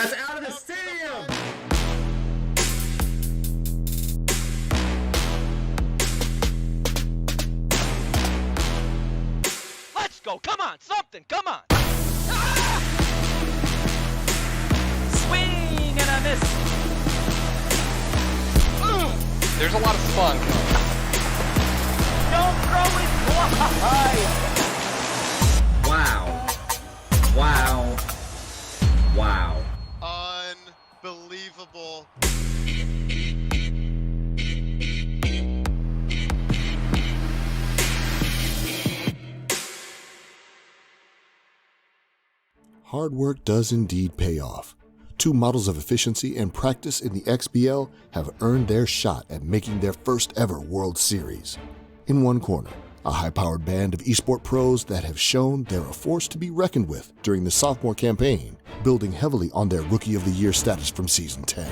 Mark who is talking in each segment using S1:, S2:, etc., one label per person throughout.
S1: That's out of the stadium!
S2: Let's go! Come on! Something! Come on!
S3: Swing and a miss.
S4: There's a lot of spunk.
S3: Don't throw it wide.
S1: Wow. Wow. Wow.
S5: Unbelievable.
S6: Hard work does indeed pay off. Two models of efficiency and practice in the XBL have earned their shot at making their first ever World Series. In one corner, a high-powered band of esport pros that have shown they're a force to be reckoned with during the sophomore campaign, building heavily on their Rookie of the Year status from Season 10.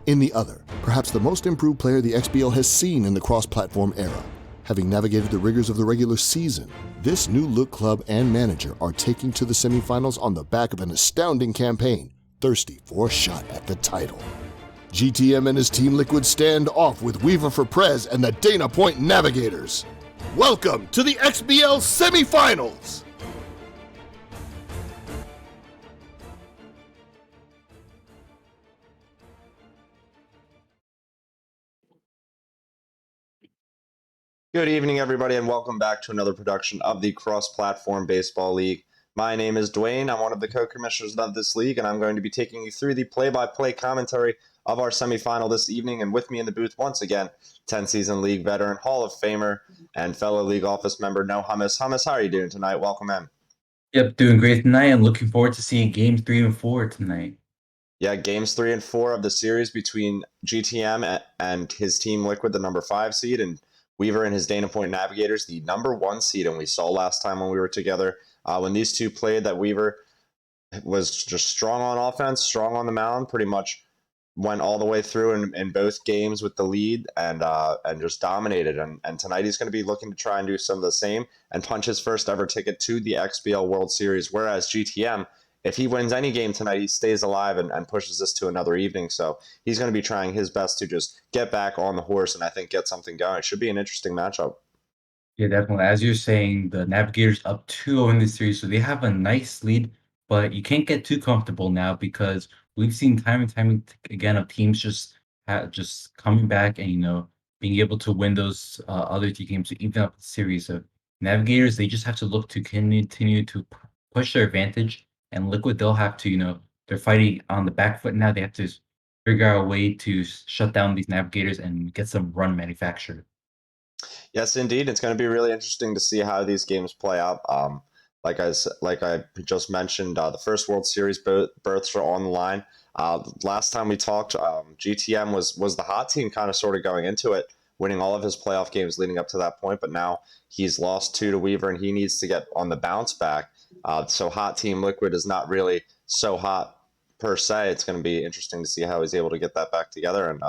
S6: In the other, perhaps the most improved player the XBL has seen in the cross-platform era. Having navigated the rigors of the regular season, this new look club and manager are taking to the semifinals on the back of an astounding campaign, thirsty for a shot at the title. GTM and his Team Liquid stand off with weaver4prez and the Dana Point Navigators. Welcome to the XBL Semi-Finals!
S7: Good evening, everybody, and welcome back to another production of the Cross-Platform Baseball League. My name is Dwayne. I'm one of the co-commissioners of this league, and I'm going to be taking you through the play-by-play commentary of our semifinal this evening. And with me in the booth once again, 10-season league veteran, Hall of Famer, and fellow league office member, No Hummus. Hummus, how are you doing tonight? Welcome in.
S8: Yep, doing great tonight. I'm looking forward to seeing games 3 and 4 tonight.
S7: Yeah, games 3 and 4 of the series between GTM and his Team Liquid, the number 5 seed, and Weaver and his Dana Point Navigators, the number 1 seed. And we saw last time when we were together, when these two played, that Weaver was just strong on offense, strong on the mound, pretty much went all the way through in both games with the lead and just dominated. And tonight he's going to be looking to try and do some of the same and punch his first ever ticket to the XBL World Series, whereas GTM, if he wins any game tonight, he stays alive and pushes this to another evening. So he's going to be trying his best to just get back on the horse and I think get something going. It should be an interesting matchup.
S8: Yeah, definitely. As you're saying, the Navigators up 2-0 in this series, so they have a nice lead, but you can't get too comfortable now because we've seen time and time again of teams just coming back and being able to win those other two games to even up the series. So Navigators, they just have to look to continue to push their advantage. And Liquid, they'll have to, they're fighting on the back foot now. They have to figure out a way to shut down these Navigators and get some run manufactured.
S7: Yes, indeed. It's going to be really interesting to see how these games play out. Like I just mentioned, the first World Series berths are on the line. Last time we talked, GTM was the hot team kind of sort of going into it, winning all of his playoff games leading up to that point. But now he's lost 2 to Weaver, and he needs to get on the bounce back. So hot Team Liquid is not really so hot per se. It's going to be interesting to see how he's able to get that back together. And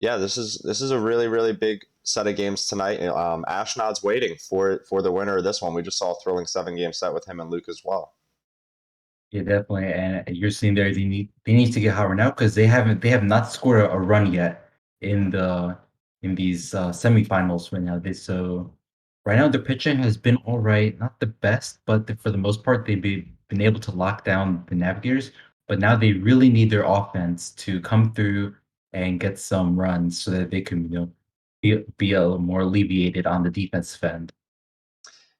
S7: yeah, this is a really, really big set of games tonight. Ashnod's waiting for the winner of this one. We just saw a thrilling 7-game set with him and Luke as well.
S8: Yeah, definitely. And you're seeing there they need to get hot right now because they have not scored a run yet in these semifinals right now. So right now the pitching has been all right, not the best, but for the most part they've been able to lock down the Navigators. But now they really need their offense to come through and get some runs so that they can be a little more alleviated on the defensive end.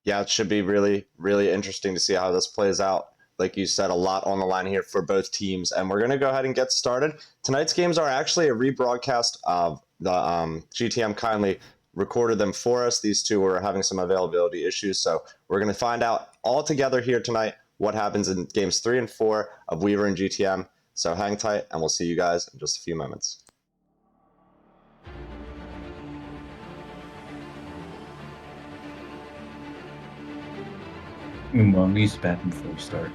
S7: Yeah, it should be really, really interesting to see how this plays out. Like you said, a lot on the line here for both teams. And we're going to go ahead and get started. Tonight's games are actually a rebroadcast of the GTM kindly recorded them for us. These two were having some availability issues. So we're going to find out all together here tonight what happens in games 3 and 4 of Weaver and GTM. So hang tight, and we'll see you guys in just a few moments.
S8: Well, use the bathroom before we start.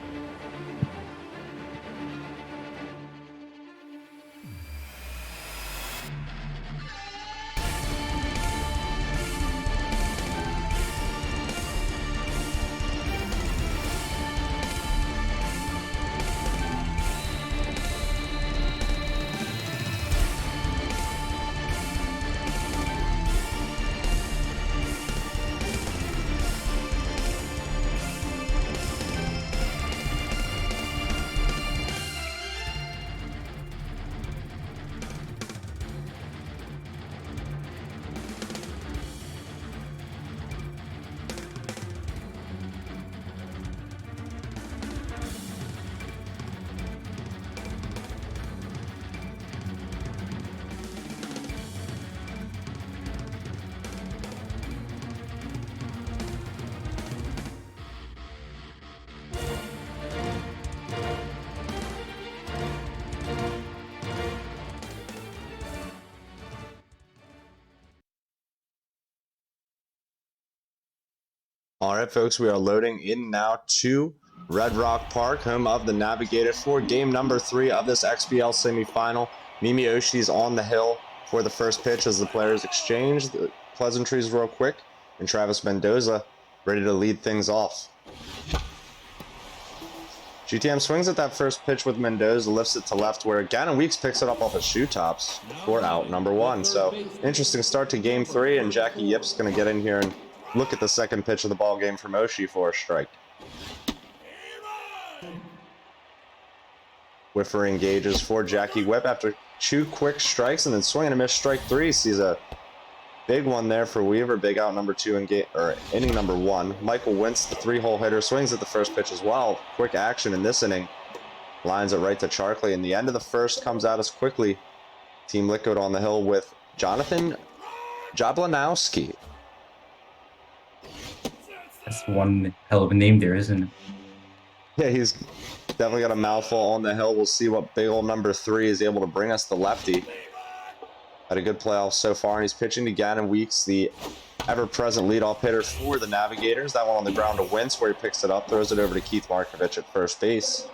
S7: All right, folks, we are loading in now to Red Rock Park, home of the Navigator, for game number 3 of this XBL semifinal. Mimi Oshi's on the hill for the first pitch as the players exchange the pleasantries real quick, and Travis Mendoza ready to lead things off. GTM swings at that first pitch with Mendoza, lifts it to left, where Gannon Weeks picks it up off his shoe tops for out number 1. So, interesting start to game 3, and Jackie Yip's going to get in here and look at the second pitch of the ball game from Oshie for a strike. Whiffer engages for Jackie Whip after 2 quick strikes, and then swing and a miss, strike 3. Sees a big one there for Weaver, big out number 2 in inning number 1. Michael Wentz, the 3-hole hitter, swings at the first pitch as well. Quick action in this inning. Lines it right to Charkley, and the end of the first comes out as quickly. Team Liquid on the hill with Jonathan Jablanowski.
S8: That's one hell of a name there, isn't it?
S7: Yeah, he's definitely got a mouthful on the hill. We'll see what big old number 3 is able to bring us, the lefty. Had a good playoff so far, and he's pitching to Gannon Weeks, the ever-present leadoff hitter for the Navigators. That one on the ground to Wentz, where he picks it up, throws it over to Keith Markovich at first base.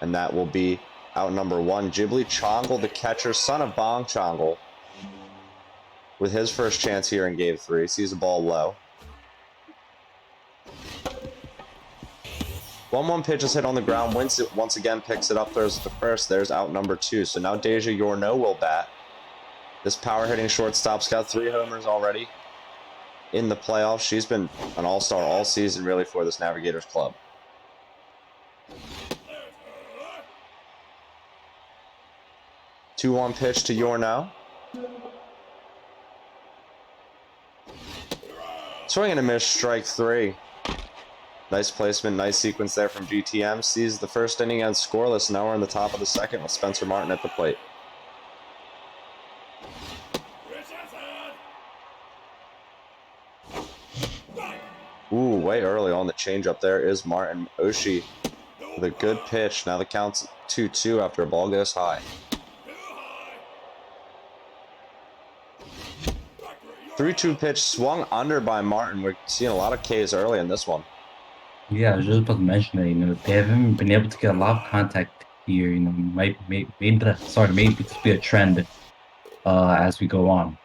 S7: And that will be out number 1. Ghibli Chongle, the catcher, son of Bong Chongle, with his first chance here in game 3. Sees the ball low. 1-1 pitch is hit on the ground. Wentz it once again, picks it up, throws it to first. There's out number 2. So now Deja Yorno will bat. This power-hitting shortstop's got 3 homers already in the playoffs. She's been an all-star all season, really, for this Navigators club. Two-one pitch to Yorno. Swing and a miss, strike 3. Nice placement, nice sequence there from GTM. Sees the first inning and scoreless. Now we're in the top of the second with Spencer Martin at the plate. Ooh, way early on the changeup there is Martin. Oshie with a good pitch. Now the count's 2-2 after a ball goes high. 3-2 pitch swung under by Martin. We're seeing a lot of Ks early in this one.
S8: Yeah, I was just about to mention that, they haven't been able to get a lot of contact here, maybe this will be a trend as we go on.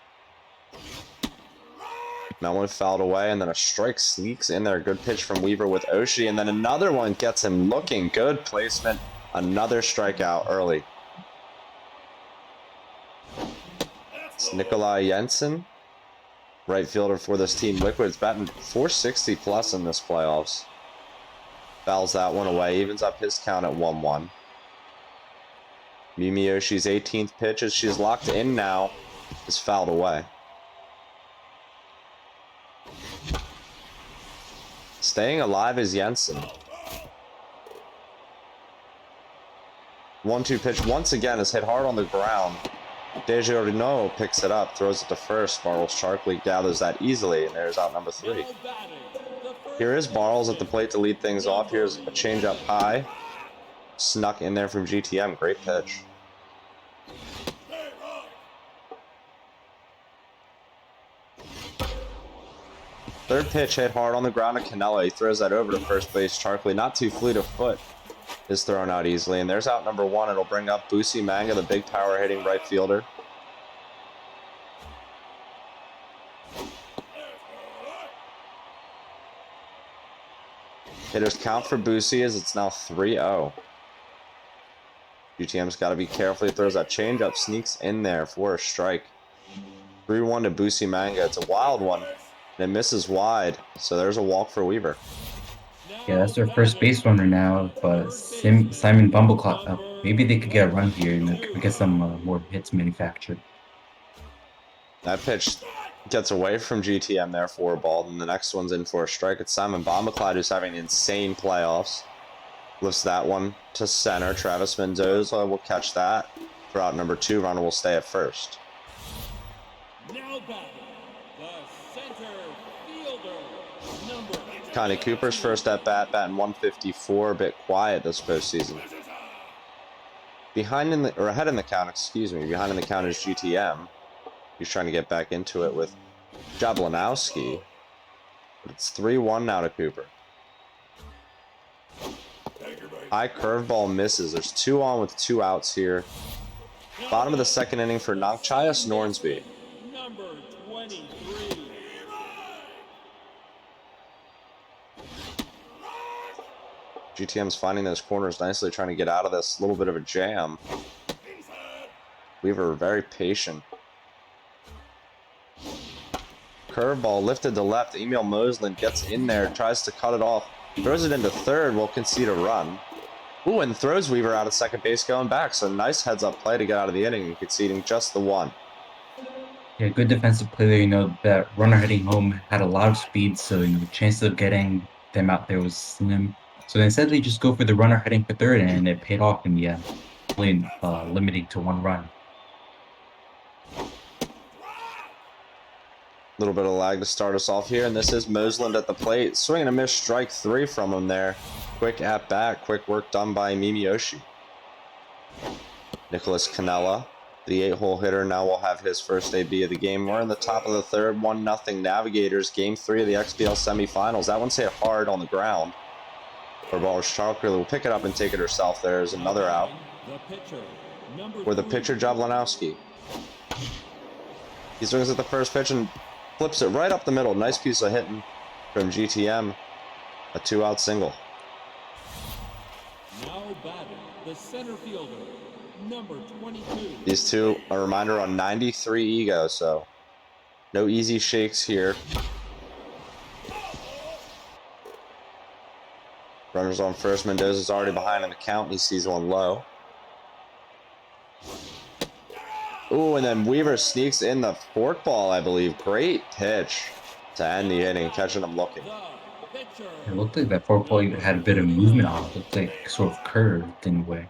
S7: That one fouled away, and then a strike sneaks in there. Good pitch from Weaver with Oshie, and then another one gets him looking. Good placement. Another strikeout early. It's Nikolai Jensen, right fielder for this Team Liquid. It's batting .460 plus in this playoffs. Fouls that one away, evens up his count at 1-1. Mimi Oshi's 18th pitch, as she's locked in now, is fouled away. Staying alive is Jensen. 1-2 pitch once again is hit hard on the ground. Deja Yorno picks it up, throws it to first. Bartles Charkley gathers that easily, and there's out number 3. Here is Bartles at the plate to lead things off. Here's a changeup high. Snuck in there from GTM. Great pitch. Third pitch hit hard on the ground to Canella. He throws that over to first base. Charkley, not too fleet of foot, is thrown out easily. And there's out number 1. It'll bring up Busi Manga, the big power hitting right fielder. Hitters count for Busi as it's now 3-0. GTM's got to be careful. He throws that changeup, sneaks in there for a strike. 3-1 to Busi Manga. It's a wild one, and it misses wide. So there's a walk for Weaver.
S8: Yeah, that's their first base runner now, but Simon Bumbleclock, maybe they could get a run here and get some more hits manufactured.
S7: That pitch gets away from GTM there for a ball, and the next one's in for a strike. It's Simon Bombaclad, who's having insane playoffs. Lifts that one to center. Travis Mendoza will catch that for out number 2. Runner will stay at first.
S5: Now batting, the center fielder, number
S7: Connie Cooper's first at bat, batting 154, a bit quiet this postseason. Ahead in the count, behind in the count is GTM. He's trying to get back into it with Jablanowski. It's 3-1 now to Cooper. High curveball misses. There's 2 on with 2 outs here. Bottom of the second inning for Nongchaya Nornsby.
S5: Number 23.
S7: GTM's finding those corners nicely, trying to get out of this little bit of a jam. Weaver very patient. Curveball lifted to left. Emil Moslin gets in there, tries to cut it off. Throws it into third, will concede a run. Ooh, and throws Weaver out of second base going back. So nice heads-up play to get out of the inning, conceding just the 1.
S8: Yeah, good defensive play there. You know, that runner heading home had a lot of speed, so, you know, the chance of getting them out there was slim. So instead, they just go for the runner heading for third, and it paid off in the end, only limiting to 1 run.
S7: Little bit of lag to start us off here, and this is Moslin at the plate. Swing and a miss, strike 3 from him there. Quick at bat, quick work done by Mimiyoshi. Nicholas Canella, the 8-hole hitter, now will have his first AB of the game. We're in the top of the third, 1-0 Navigators, game 3 of the XBL Semi-Finals. That one's hit hard on the ground. For Chalker will pick it up and take it herself. There's another out. For the pitcher, Jablonowski. He swings at the first pitch and flips it right up the middle. Nice piece of hitting from GTM. A 2-out single.
S5: Now batting, the center fielder, number 22.
S7: These two, a reminder, on 93 ego, so no easy shakes here. Runners on first. Mendoza's already behind in the count. He sees one low. Ooh, and then Weaver sneaks in the forkball, I believe. Great pitch to end the inning, catching him looking.
S8: It looked like that forkball had a bit of movement on it. It looked like sort of curved in a way.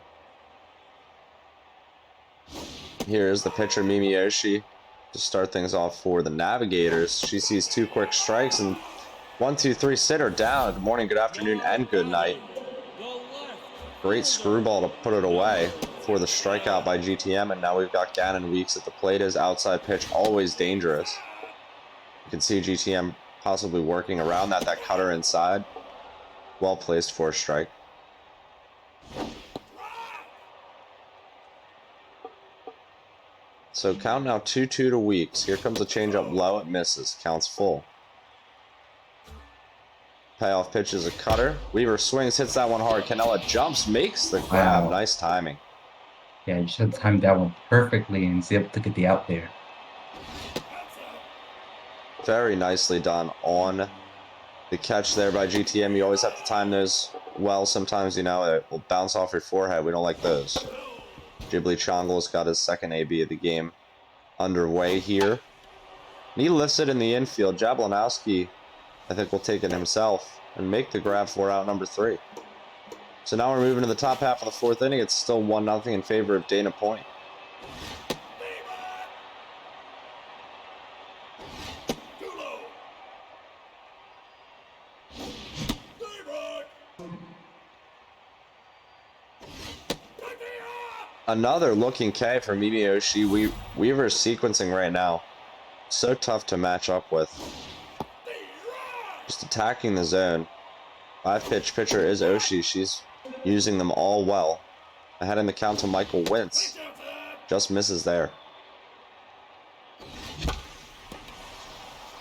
S7: Here is the pitcher, Mimiyoshi, to start things off for the Navigators. She sees 2 quick strikes and 1, 2, 3 sitter down. Good morning, good afternoon, and good night. Great screwball to put it away for the strikeout by GTM, and now we've got Gannon Weeks at the plate. His outside pitch always dangerous. You can see GTM possibly working around that cutter inside. Well placed for a strike. So count now 2-2 to Weeks. Here comes a changeup low. It misses. Counts full. Payoff pitch is a cutter. Weaver swings, hits that one hard. Canella jumps, makes the grab.
S8: Wow.
S7: Nice timing.
S8: Yeah, you just had to time that one perfectly and be able to get the out there.
S7: Very nicely done on the catch there by GTM. You always have to time those well. Sometimes, you know, it will bounce off your forehead. We don't like those. Ghibli Chongle's got his second AB of the game underway here. And he lifts it in the infield. Jablonowski, I think, will take it himself and make the grab for out number 3. So now we're moving to the top half of the 4th inning. It's still 1-0 in favor of Dana Point. Another looking K for Mimiyoshi. Weaver's sequencing right now. So tough to match up with. Just attacking the zone. 5-pitch pitcher is Oshie. She's using them all well. Ahead in the count to Michael Wentz. Just misses there.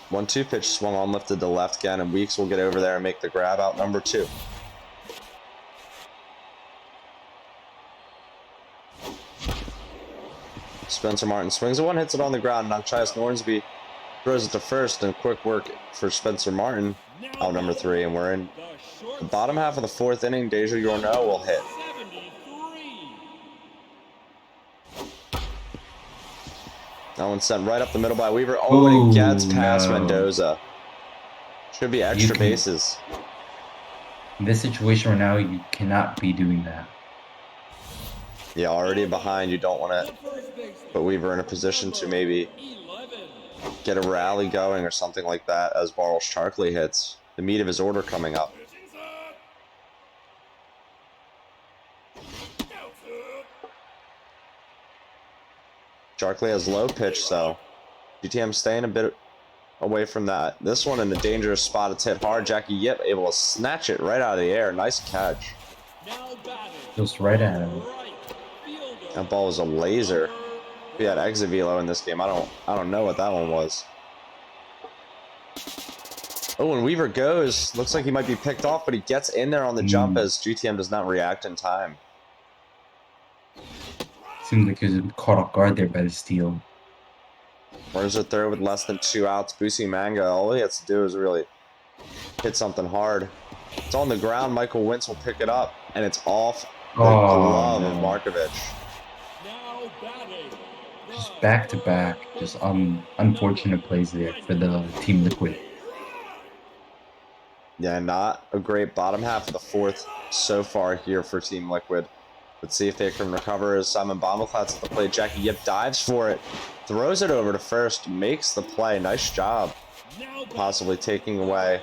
S7: 1-2 pitch swung on, lifted to left again, and Weeks will get over there and make the grab out number 2. Spencer Martin swings at one, hits it on the ground. Nongchaya Nornsby throws it to first, and quick work for Spencer Martin. Out number 3, and we're in the bottom half of the 4th inning. Deja Yorno will hit. That one's sent right up the middle by Weaver. Oh, and it gets past Mendoza. Should be extra bases.
S8: In this situation right now, you cannot be doing that.
S7: Yeah, already behind. You don't want to put Weaver in a position to maybe get a rally going or something like that as Barles Charkley hits. The meat of his order coming up. Charkley has low pitch, so GTM staying a bit away from that. This one in a dangerous spot. It's hit hard. Jackie Yip able to snatch it right out of the air. Nice catch.
S5: Now batting.
S8: Just right at him.
S5: Right fielder.
S7: That ball was a laser. If he had exit velo in this game, I don't know what that one was. Oh, and Weaver goes. Looks like he might be picked off, but he gets in there on the jump as GTM does not react in time.
S8: Seems like he was caught off guard there by the steal.
S7: Runners at third with less than 2 outs. Busi Manga, all he has to do is really hit something hard. It's on the ground. Michael Wentz will pick it up, and it's off the glove of Markovic.
S5: Now batting.
S8: Just back to back, just unfortunate plays there for the Team Liquid.
S7: Yeah, not a great bottom half of the fourth so far here for Team Liquid. Let's see if they can recover as Simon Bommelklat's at the plate. Jackie Yip dives for it, throws it over to first, makes the play. Nice job. Possibly taking away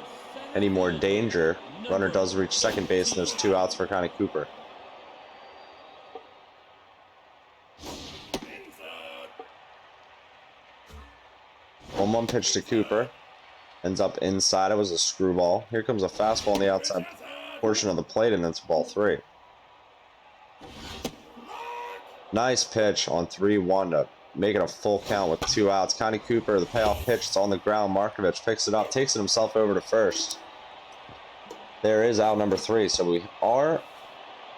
S7: any more danger. Runner does reach second base, and there's 2 outs for Connie Cooper. One pitch to Cooper. Ends up inside. It was a screwball. Here comes a fastball on the outside portion of the plate, and it's ball 3. Nice pitch on 3-1 to make it a full count with 2 outs. Connie Cooper, the payoff pitch, it's on the ground. Markovic picks it up, takes it himself over to first. There is out number 3, so we are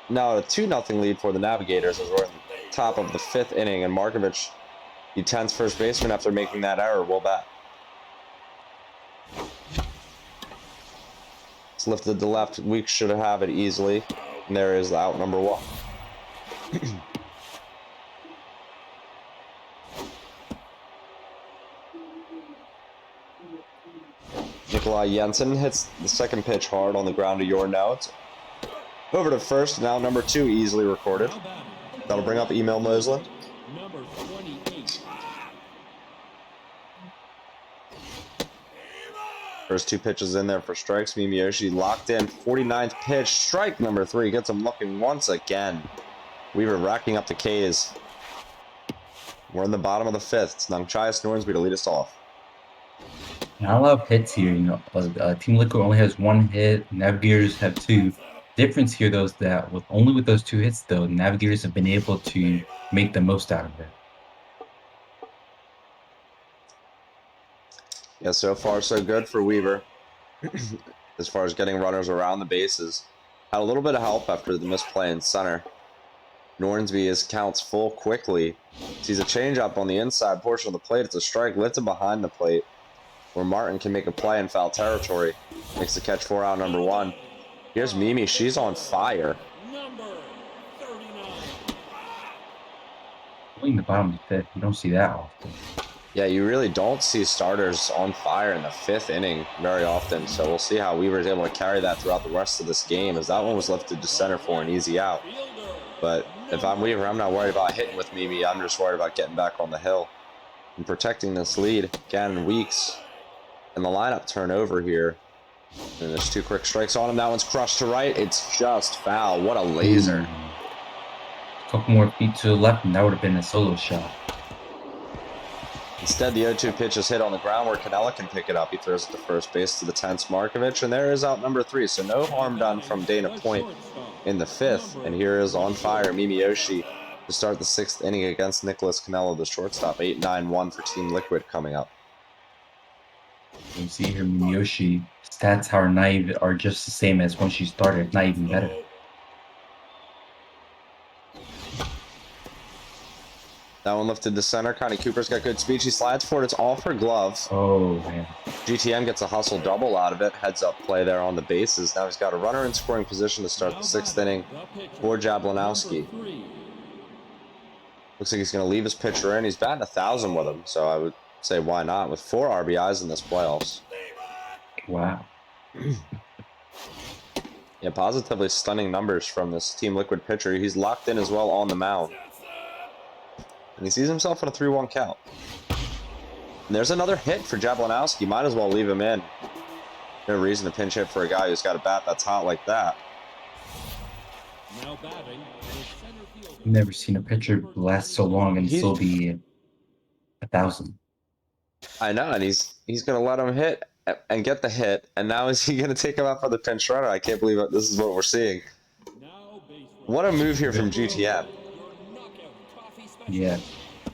S7: now at a 2-0 lead for the Navigators as we're in the top of the 5th inning, and Markovic, the 10th first baseman, after making that error, will bat. It's lifted to left. Weeks should have it easily, and there is out number 1. Nikolai Jensen hits the second pitch hard on the ground to your notes. Over to first, now number 2 easily recorded. That'll bring up Emil Mosland.
S5: Number 28.
S7: First 2 pitches in there for strikes. Mimiyoshi locked in. 49th pitch, strike number 3. Gets him looking once again. Weaver racking up the Ks. We're in the bottom of the 5th. It's Nungchai Snoresby to lead us off.
S8: Not a lot of hits here, Team Liquid only has 1 hit, Navigators have 2. Difference here, though, is that only with those 2 hits, though, Navigators have been able to make the most out of it.
S7: Yeah, so far so good for Weaver as far as getting runners around the bases. Had a little bit of help after the misplay in center. Nornsby is counts full quickly. Sees a changeup on the inside portion of the plate. It's a strike lifted behind the plate, where Martin can make a play in foul territory. Makes the catch for out number 1. Here's Mimi. She's on fire.
S5: Number 39.
S8: Only in the bottom of the 5th, you don't see that often.
S7: Yeah, you really don't see starters on fire in the 5th inning very often. So we'll see how Weaver is able to carry that throughout the rest of this game, as that one was lifted to center for an easy out. But if I'm Weaver, I'm not worried about hitting with Mimi. I'm just worried about getting back on the hill and protecting this lead. Gannon Weeks and the lineup turnover here. And there's 2 quick strikes on him. That one's crushed to right. It's just foul. What a laser.
S8: A couple more feet to the left, and that would have been a solo shot.
S7: Instead, the 0-2 pitch is hit on the ground where Canella can pick it up. He throws it to first base to the 10th Markovic, and there is out number 3. So no harm done from Dana Point in the 5th. And here is on fire Mimiyoshi to start the 6th inning against Nicholas Canella, the shortstop. 8-9-1 for Team Liquid coming up.
S8: You see here, Miyoshi stats are just the same as when she started, if not even better.
S7: That one lifted to center. Connie Cooper's got good speed. She slides for it. It's off her glove.
S8: Oh, man.
S7: GTM gets a hustle double out of it. Heads up play there on the bases. Now he's got a runner in scoring position to start the 6th inning for Jablonowski. Looks like he's going to leave his pitcher in. He's batting 1,000 with him, so I would say why not, with 4 RBIs in this playoffs.
S8: Wow.
S7: Yeah, positively stunning numbers from this Team Liquid pitcher. He's locked in as well on the mound. And he sees himself in a 3-1 count. And there's another hit for Jablonowski. Might as well leave him in. No reason to pinch hit for a guy who's got a bat that's hot like that.
S5: Now batting is center fielder.
S8: I've never seen a pitcher last so long and still be 1,000.
S7: I know, and he's gonna let him hit and get the hit, and now is he gonna take him out for the pinch runner? I can't believe this is what we're seeing. What a move here from GTM.
S8: Yeah.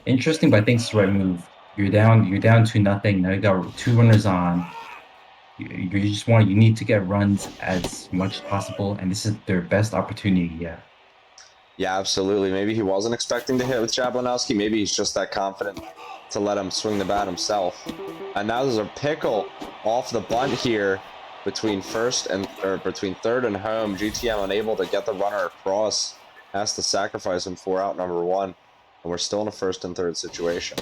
S8: Interesting, but I think it's the right move. You're down 2-0. Now you got 2 runners on. You need to get runs as much as possible, and this is their best opportunity. Yeah.
S7: Yeah, absolutely. Maybe he wasn't expecting to hit with Jablonowski. Maybe he's just that confident to let him swing the bat himself. And now there's a pickle off the bunt here between between third and home. GTM unable to get the runner across. Has to sacrifice him for out number 1. And we're still in a first and third situation.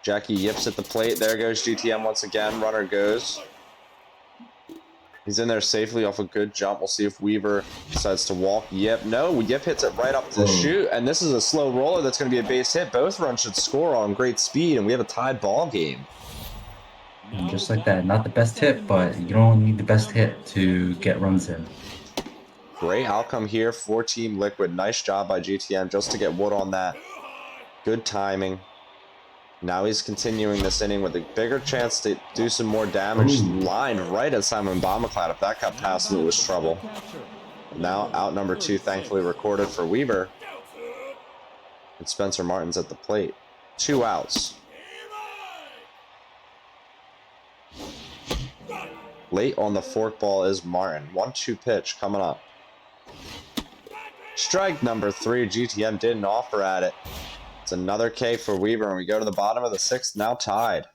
S7: Jackie yips at the plate. There goes GTM once again. Runner goes. He's in there safely off a good jump. We'll see if Weaver decides to walk. Yip. No, Yip hits it right up to the chute. And this is a slow roller that's going to be a base hit. Both runs should score on great speed, and we have a tied ball game.
S8: And just like that, not the best hit, but you don't need the best hit to get runs in.
S7: Great outcome here for Team Liquid. Nice job by GTM just to get wood on that. Good timing. Now he's continuing this inning with a bigger chance to do some more damage. Lined right at Simon Bombaclat. If that got past him, it was trouble. Now out number 2, thankfully recorded for Weaver. And Spencer Martin's at the plate. 2 outs. Late on the forkball is Martin. 1-2 pitch coming up. Strike number 3. GTM didn't offer at it. It's another K for Weaver, and we go to the bottom of the 6th, now tied.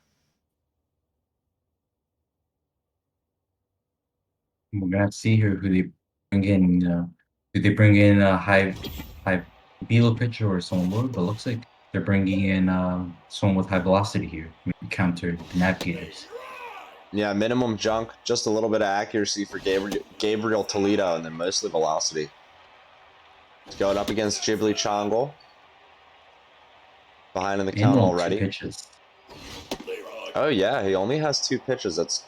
S8: We're gonna have to see here who they bring in. Do they bring in a high velo pitcher or someone low? But it looks like they're bringing in someone with high velocity here. Maybe counter the Navigators.
S7: Yeah, minimum junk, just a little bit of accuracy for Gabriel Toledo, and then mostly velocity. He's going up against Ghibli Chongle. Behind in the count already. Oh yeah, he only has 2 pitches. That's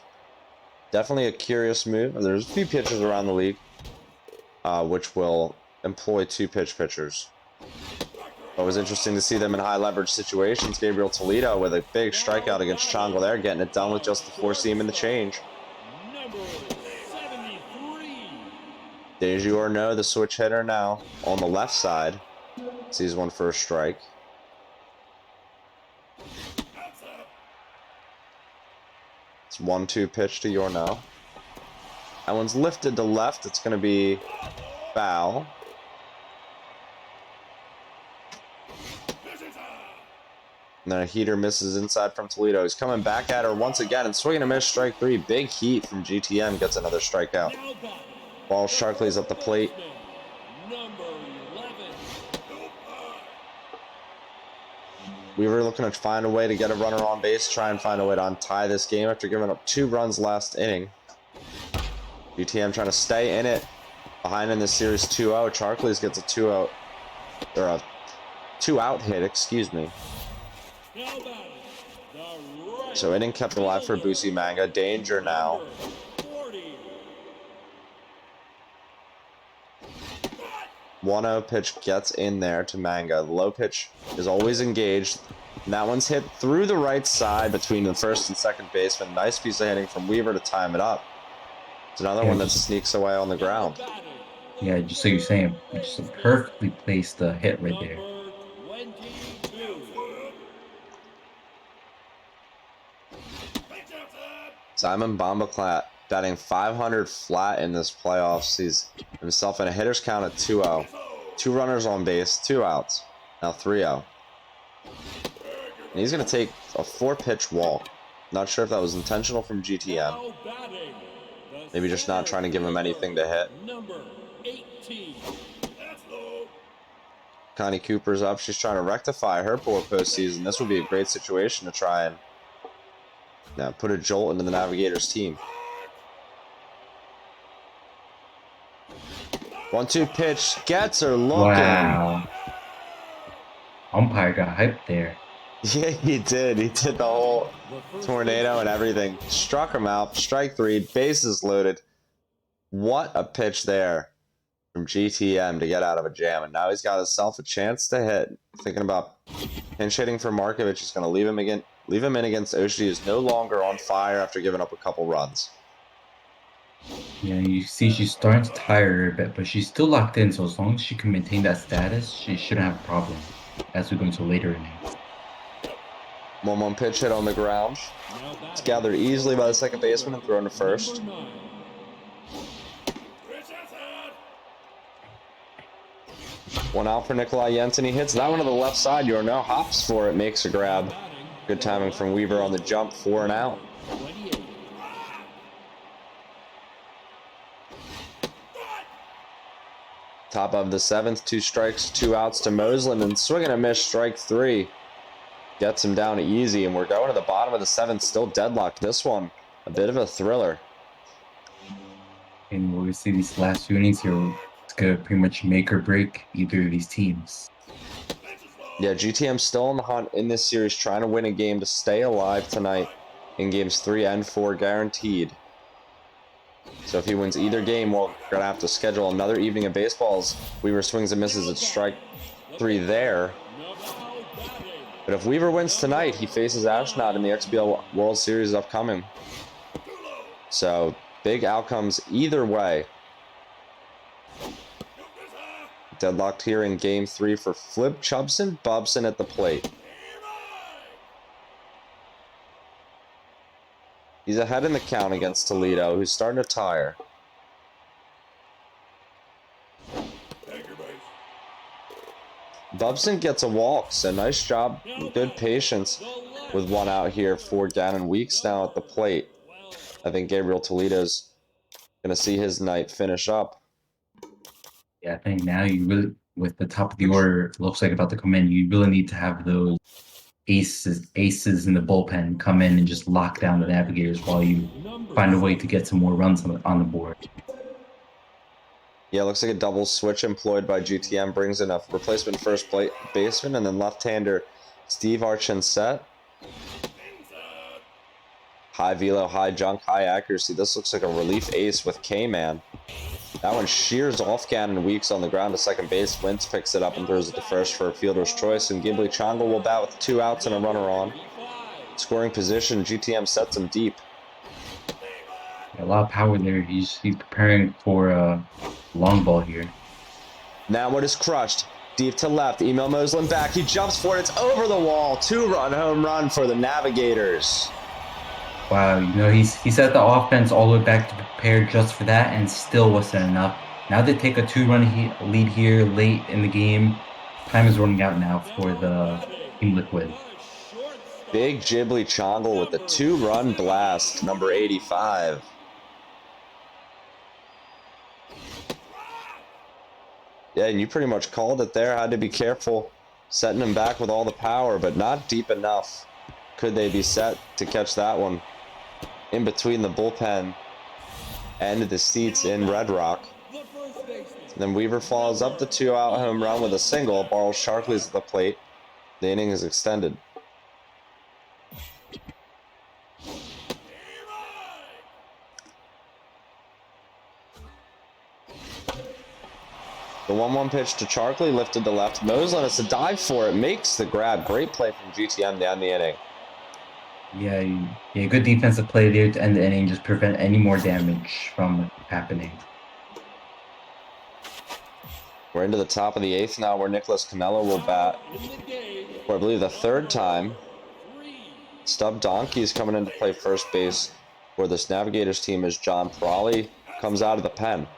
S7: definitely a curious move. There's a few pitchers around the league which will employ 2-pitch pitchers. It was interesting to see them in high leverage situations. Gabriel Toledo with a big strikeout against Chongle there, getting it done with just the 4-seam and the change. Deju Arnaud, the switch hitter now on the left side, sees one for a strike. It's 1-2 pitch to Yorno. That one's lifted to left. It's going to be foul. And then a heater misses inside from Toledo. He's coming back at her once again and swinging a miss, strike 3. Big heat from GTM, gets another strikeout. Ball Sharkley's up the plate. We were looking to find a way to get a runner on base, try and find a way to untie this game after giving up 2 runs last inning. GTM trying to stay in it. Behind in this series 2-0. Sharkley's gets a 2-0, or a 2-out hit, excuse me. So inning kept alive for Busi Manga. Danger now. One 1-0 pitch gets in there to Manga. The low pitch is always engaged. And that one's hit through the right side between the first and second baseman. Nice piece of hitting from Weaver to time it up. It's another one that sneaks away on the ground.
S8: Yeah, just so you're saying, just a perfectly placed hit right there.
S7: Simon Bombaclat batting .500 flat in this playoffs. Sees himself in a hitter's count at 2-0. 2 runners on base, 2 outs. Now 3-0. And he's going to take a 4-pitch walk. Not sure if that was intentional from GTM. Maybe just not trying to give him anything to hit. Connie Cooper's up. She's trying to rectify her poor postseason. This would be a great situation to try and put a jolt into the Navigators team. 1-2 pitch. Gets her looking.
S8: Wow. Umpire got hyped there.
S7: Yeah, he did. He did the whole tornado and everything. Struck him out. Strike 3. Bases loaded. What a pitch there from GTM to get out of a jam, and now he's got himself a chance to hit. Thinking about pinch hitting for Markovic. He's going to leave him in against Oshie, who's no longer on fire after giving up a couple runs.
S8: Yeah, you see she's starting to tire a bit, but she's still locked in, so as long as she can maintain that status, she shouldn't have a problem as we go into later innings.
S7: 1-1 pitch hit on the ground. It's gathered easily by the second baseman and thrown to first. One out for Nikolai Jensen. He hits that one to the left side. Yorno hops for it, makes a grab. Good timing from Weaver on the jump, 4 and out. Top of the 7th, 2 strikes, 2 outs to Moslin, and swinging a miss, strike 3. Gets him down easy, and we're going to the bottom of the 7th, still deadlocked. This one, a bit of a thriller.
S8: And we'll see these last 2 innings here. It's going to pretty much make or break either of these teams.
S7: Yeah, GTM's still on the hunt in this series, trying to win a game to stay alive tonight in games 3 and 4 guaranteed. So if he wins either game, we're going to have to schedule another evening of baseballs. Weaver swings and misses at strike 3 there. But if Weaver wins tonight, he faces Ashnod in the XBL World Series upcoming. So big outcomes either way. Deadlocked here in game 3 for Flip Chubson. Bubson at the plate. He's ahead in the count against Toledo, who's starting to tire. Bubson gets a walk, so nice job, good patience with 1 out here for Gannon. Weeks now at the plate. I think Gabriel Toledo's going to see his night finish up.
S8: Yeah, I think now you really, with the top of the order, looks like about to come in, you really need to have those aces in the bullpen come in and just lock down the Navigators while you find a way to get some more runs on the board.
S7: Yeah, looks like a double switch employed by GTM. Brings in a replacement first baseman and then left-hander Steve Archinset. High velo, high junk, high accuracy. This looks like a relief ace with K-Man. That one shears off Gannon Weeks on the ground to second base. Wentz picks it up and throws it to first for a fielder's choice. And Gimli Chongo will bat with 2 outs and a runner on. Scoring position, GTM sets him deep.
S8: A lot of power there. He's preparing for a long ball here.
S7: Now it is crushed. Deep to left. Emil Moslin back. He jumps for it. It's over the wall. 2-run home run for the Navigators.
S8: Wow, you know, he set the offense all the way back to prepare just for that and still wasn't enough. Now they take a 2-run lead here late in the game. Time is running out now for the Team Liquid.
S7: Big Ghibli Chongle with the 2-run blast, number 85. Yeah, and you pretty much called it there. Had to be careful setting him back with all the power, but not deep enough. Could they be set to catch that one in between the bullpen and the seats in Red Rock? Then Weaver follows up the 2-out home run with a single. Barrel Sharkley's at the plate. The inning is extended. The 1-1 pitch to Charkley, lifted to left. Moslin has to dive for it, makes the grab. Great play from GTM to end the inning.
S8: Yeah, good defensive play there to end the inning, just prevent any more damage from happening.
S7: We're into the top of the 8th now, where Nicholas Canelo will bat for, I believe, the 3rd time. Stub Donkey is coming in to play first base for this Navigators team as John Prawley comes out of the pen.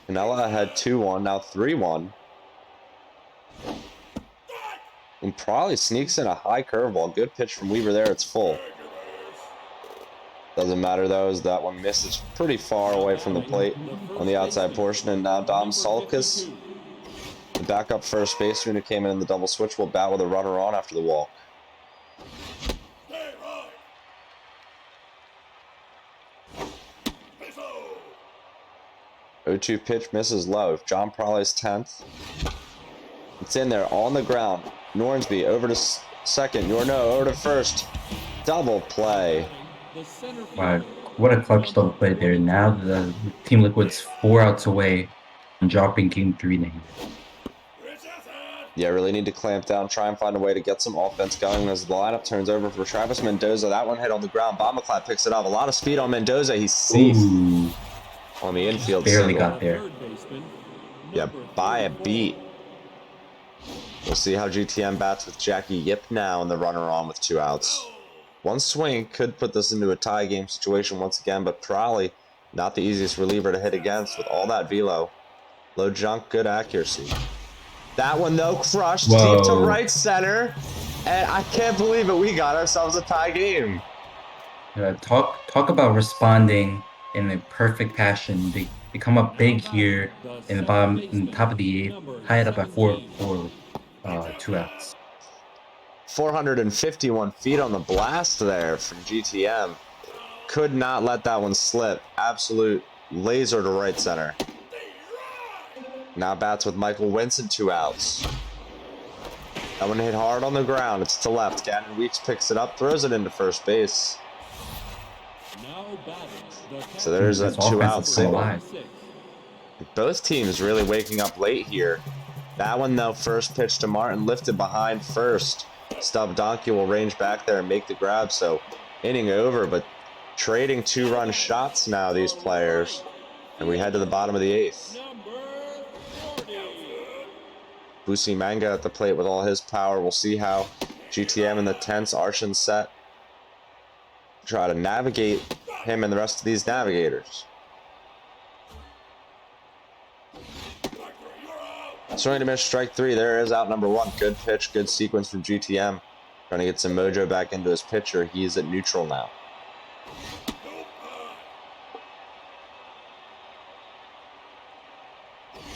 S7: Canella had 2-1, now 3-1. And Prawley sneaks in a high curveball. Good pitch from Weaver there, it's full. Doesn't matter though, as that one misses pretty far away from the plate on the outside portion. And now Dom Salkus, the backup first baseman who came in the double switch, will bat with a runner on after the walk. Oh, 0-2 pitch misses low. John Prawley's 10th. It's in there on the ground. Nornsby over to second. Yorno over to first. Double play.
S5: The center
S8: Wow,
S5: fielder.
S8: what a clutch double
S5: Number
S8: play there.
S5: 42.
S8: Now the Team Liquid's 4 outs away from dropping Game 3 negative.
S7: Yeah, really need to clamp down, try and find a way to get some offense going as the lineup turns over for Travis Mendoza. That one hit on the ground. Bombaclad picks it up. A lot of speed on Mendoza. He's safe
S8: Ooh,
S7: on the infield
S8: barely
S7: single.
S8: got there.
S5: Third baseman.
S7: Yeah,
S5: Number
S7: by a
S5: 34.
S7: beat. We'll see how GTM bats with Jackie Yip now and the runner on with 2 outs. One swing could put this into a tie game situation once again, but probably not the easiest reliever to hit against with all that velo. Low junk, good accuracy. That one, though, crushed deep to
S8: Whoa.
S7: right center. And I can't believe it. We got ourselves a tie game.
S8: Talk about responding in a perfect passion. They come up big here in the bottom, in the top of the 8th, tie it up at 4 for 2 outs.
S7: 451 feet on the blast there from GTM. Could not let that one slip. Absolute laser to right center. Now bats with Michael Winston, 2 outs. That one hit hard on the ground. It's to left. Gannon Weeks picks it up, throws it into first base.
S5: Now batting. The
S7: So there's a
S8: This offense
S7: 2-out
S8: is still
S7: single.
S8: alive.
S7: Both teams really waking up late here. That one, though, first pitch to Martin, lifted behind first. Stub Donkey will range back there and make the grab. So inning over, but trading 2-run shots now, these players. And we head to the bottom of the 8th.
S5: Number 40.
S7: Busi Manga at the plate with all his power. We'll see how GTM in the tense Arshan set try to navigate him and the rest of these navigators. Swing to miss, strike 3. There is out number 1. Good pitch, good sequence from GTM. Trying to get some mojo back into his pitcher. He's at neutral now.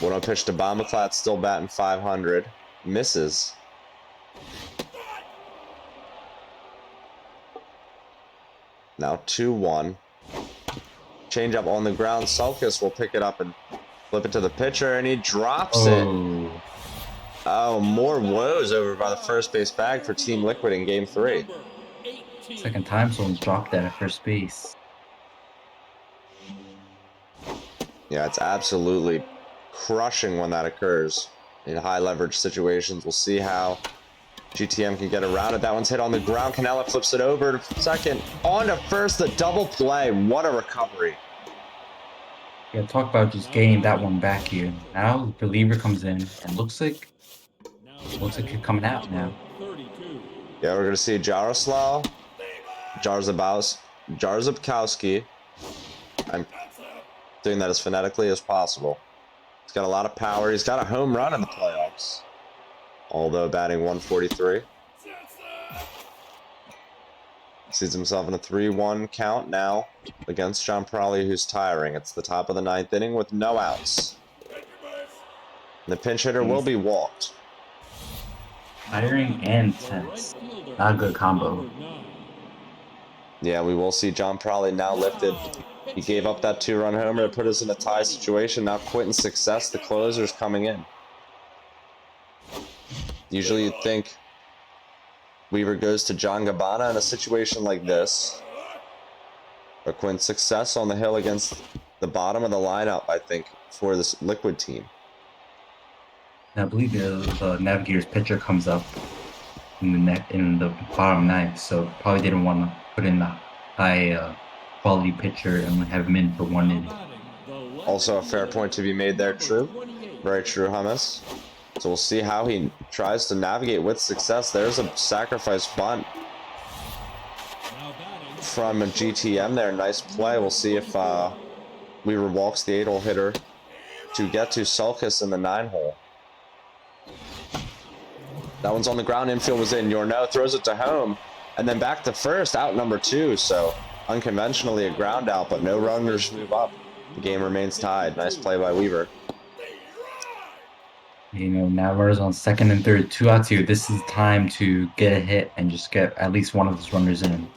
S7: One pitch to Bombaclat, still batting 500. Misses. Now 2-1. Change up on the ground. Sulkus will pick it up and flip it to the pitcher, and he drops it. Oh, more woes over by the first base bag for Team Liquid in Game 3.
S5: Number 18.
S8: Second time someone's dropped that at first base.
S7: Yeah, it's absolutely crushing when that occurs in high leverage situations. We'll see how GTM can get around it. That one's hit on the ground. Canella flips it over to second. On to first, the double play. What a recovery.
S8: Yeah, talk about just getting that one back here. Now the reliever comes in and looks like it coming out now.
S5: 32.
S7: Yeah, we're going to see Jaroslav Jarzabkowski. I'm doing that as phonetically as possible. He's got a lot of power. He's got a home run in the playoffs, although batting 143. Sees himself in a 3-1 count now against John Prawley, who's tiring. It's the top of the 9th inning with no outs. And the pinch hitter will be walked.
S8: Tiring and tense. Not a good combo.
S5: Number 9.
S7: Yeah, we will see John Prawley now lifted. He gave up that 2-run homer to put us in a tie situation. Now Quentin's Success, the closer's coming in. Usually you'd think Weaver goes to John Gabbana in a situation like this. But Quentin's Success on the hill against the bottom of the lineup, I think, for this Liquid team.
S8: And I believe the Navigator's pitcher comes up in the bottom 9th, so probably didn't want to put in the high quality pitcher and have him in for 1 inning.
S7: Also a fair point to be made there, true. Very true, Hummus. So we'll see how he tries to navigate with success. There's a sacrifice bunt from a GTM there. Nice play. We'll see if Weaver walks the 8-hole hitter to get to Sulkus in the 9-hole. That one's on the ground. Infield was in. Yorno throws it to home. And then back to first, out number 2. So unconventionally a ground out, but no runners move up. The game remains tied. Nice play by Weaver.
S8: You know, now runners on second and third, 2 outs here. This is time to get a hit and just get at least one of those runners in.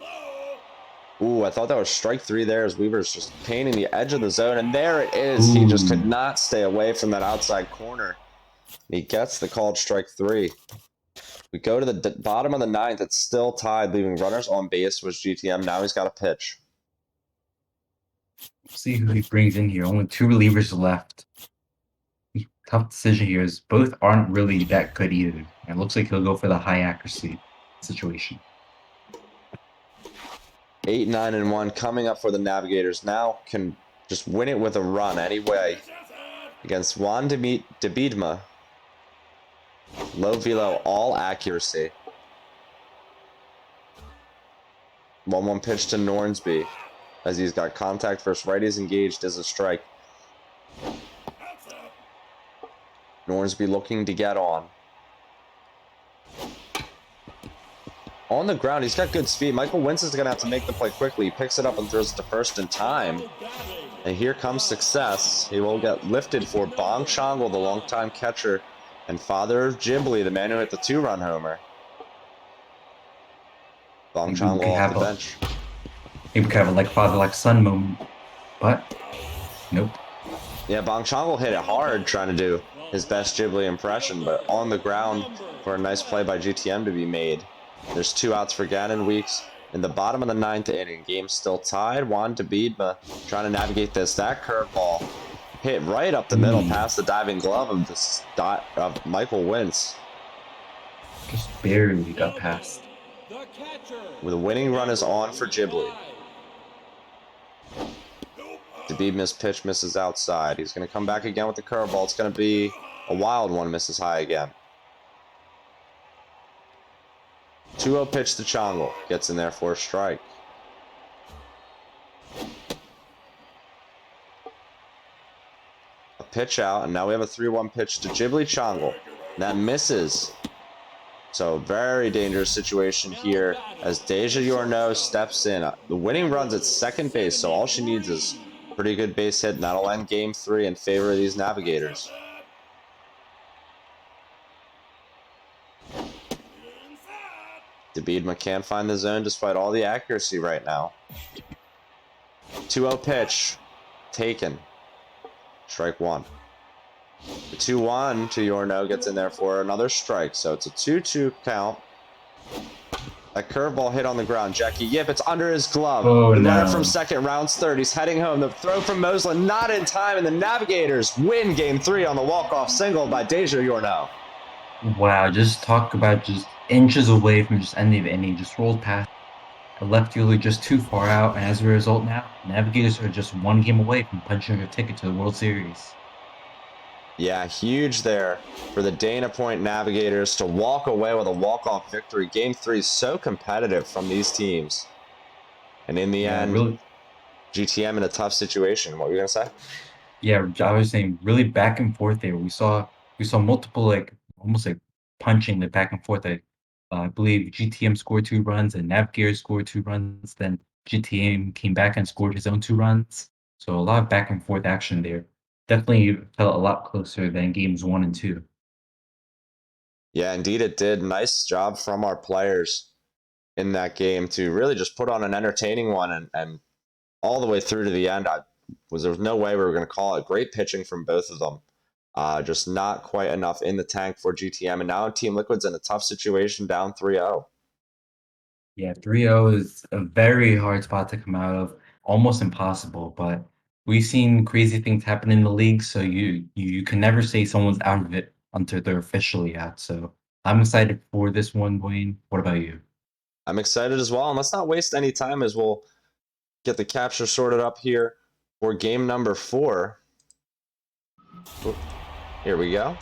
S7: Ooh, I thought that was strike 3 there as Weaver's just painting the edge of the zone. And there it is. He just could not stay away from that outside corner. He gets the called strike 3. We go to the bottom of the ninth. It's still tied, leaving runners on base with GTM. Now he's got a pitch.
S8: See who he brings in here. Only 2 relievers left. Tough decision here, as both aren't really that good either. And it looks like he'll go for the high accuracy situation.
S7: 8, 9, and 1 coming up for the Navigators. Now can just win it with a run anyway against Juan de Biedma. Low velo, all accuracy. 1-1 pitch to Nornsby as he's got contact versus righties engaged as a strike. Nornsby looking to get on. On the ground, he's got good speed. Michael Wentz is going to have to make the play quickly. He picks it up and throws it to first in time. And here comes success. He will get lifted for Bong Chongle, the longtime catcher, and father of Ghibli, the man who hit the 2-run homer. Bong Chongle off the bench.
S8: Maybe we could have a like father like son moment, but nope.
S7: Yeah, Bong Chongle hit it hard trying to do his best Ghibli impression, but on the ground for a nice play by GTM to be made. There's 2 outs for Gannon Weeks in the bottom of the 9th inning. Game still tied. Juan de Biedma trying to navigate this. That curveball hit right up the middle past the diving glove of Michael Wentz.
S8: Just barely got past.
S7: The winning run is on for Ghibli. De Biedma's pitch misses outside. He's going to come back again with the curveball. It's going to be a wild one. Misses high again. 2-0 pitch to Chongle. Gets in there for a strike. A pitch out, and now we have a 3-1 pitch to Ghibli Chongle. That misses. So very dangerous situation here as Deja Yorno steps in. The winning run's at second base, so all she needs is a pretty good base hit, and that'll end game 3 in favor of these Navigators. De Biedma can't find the zone despite all the accuracy right now. 2-0 pitch. Taken. Strike 1. The 2-1 to Yorno gets in there for another strike. So it's a 2-2 count. A curveball hit on the ground. Jackie Yip, it's under his glove.
S8: Oh,
S7: the runner
S8: no.
S7: from second, rounds third. He's heading home. The throw from Moslin not in time, and the Navigators win game 3 on the walk-off single by Deja Yorno.
S8: Wow, just talk about just inches away from just ending the inning. Just rolled past the left fielder just too far out, and as a result now, Navigators are just 1 game away from punching their ticket to the World Series.
S7: Yeah, huge there for the Dana Point Navigators to walk away with a walk-off victory. Game 3 is so competitive from these teams. And in the end,
S8: really,
S7: GTM in a tough situation. What were you going to say?
S8: yeah, I was saying really back and forth there. We saw multiple like almost like punching the back and forth. I believe GTM scored 2 runs and Navigators scored 2 runs. Then GTM came back and scored his own 2 runs. So a lot of back and forth action there. Definitely felt a lot closer than games 1 and 2.
S7: Yeah, indeed it did. Nice job from our players in that game to really just put on an entertaining one and all the way through to the end. There was no way we were going to call it. Great pitching from both of them. Just not quite enough in the tank for GTM. And now Team Liquid's in a tough situation, down 3-0.
S8: Yeah, 3-0 is a very hard spot to come out of. Almost impossible, but we've seen crazy things happen in the league, so you can never say someone's out of it until they're officially out. So I'm excited for this one, Wayne. What about you?
S7: I'm excited as well. And let's not waste any time as we'll get the capture sorted up here for game number 4. Here we go.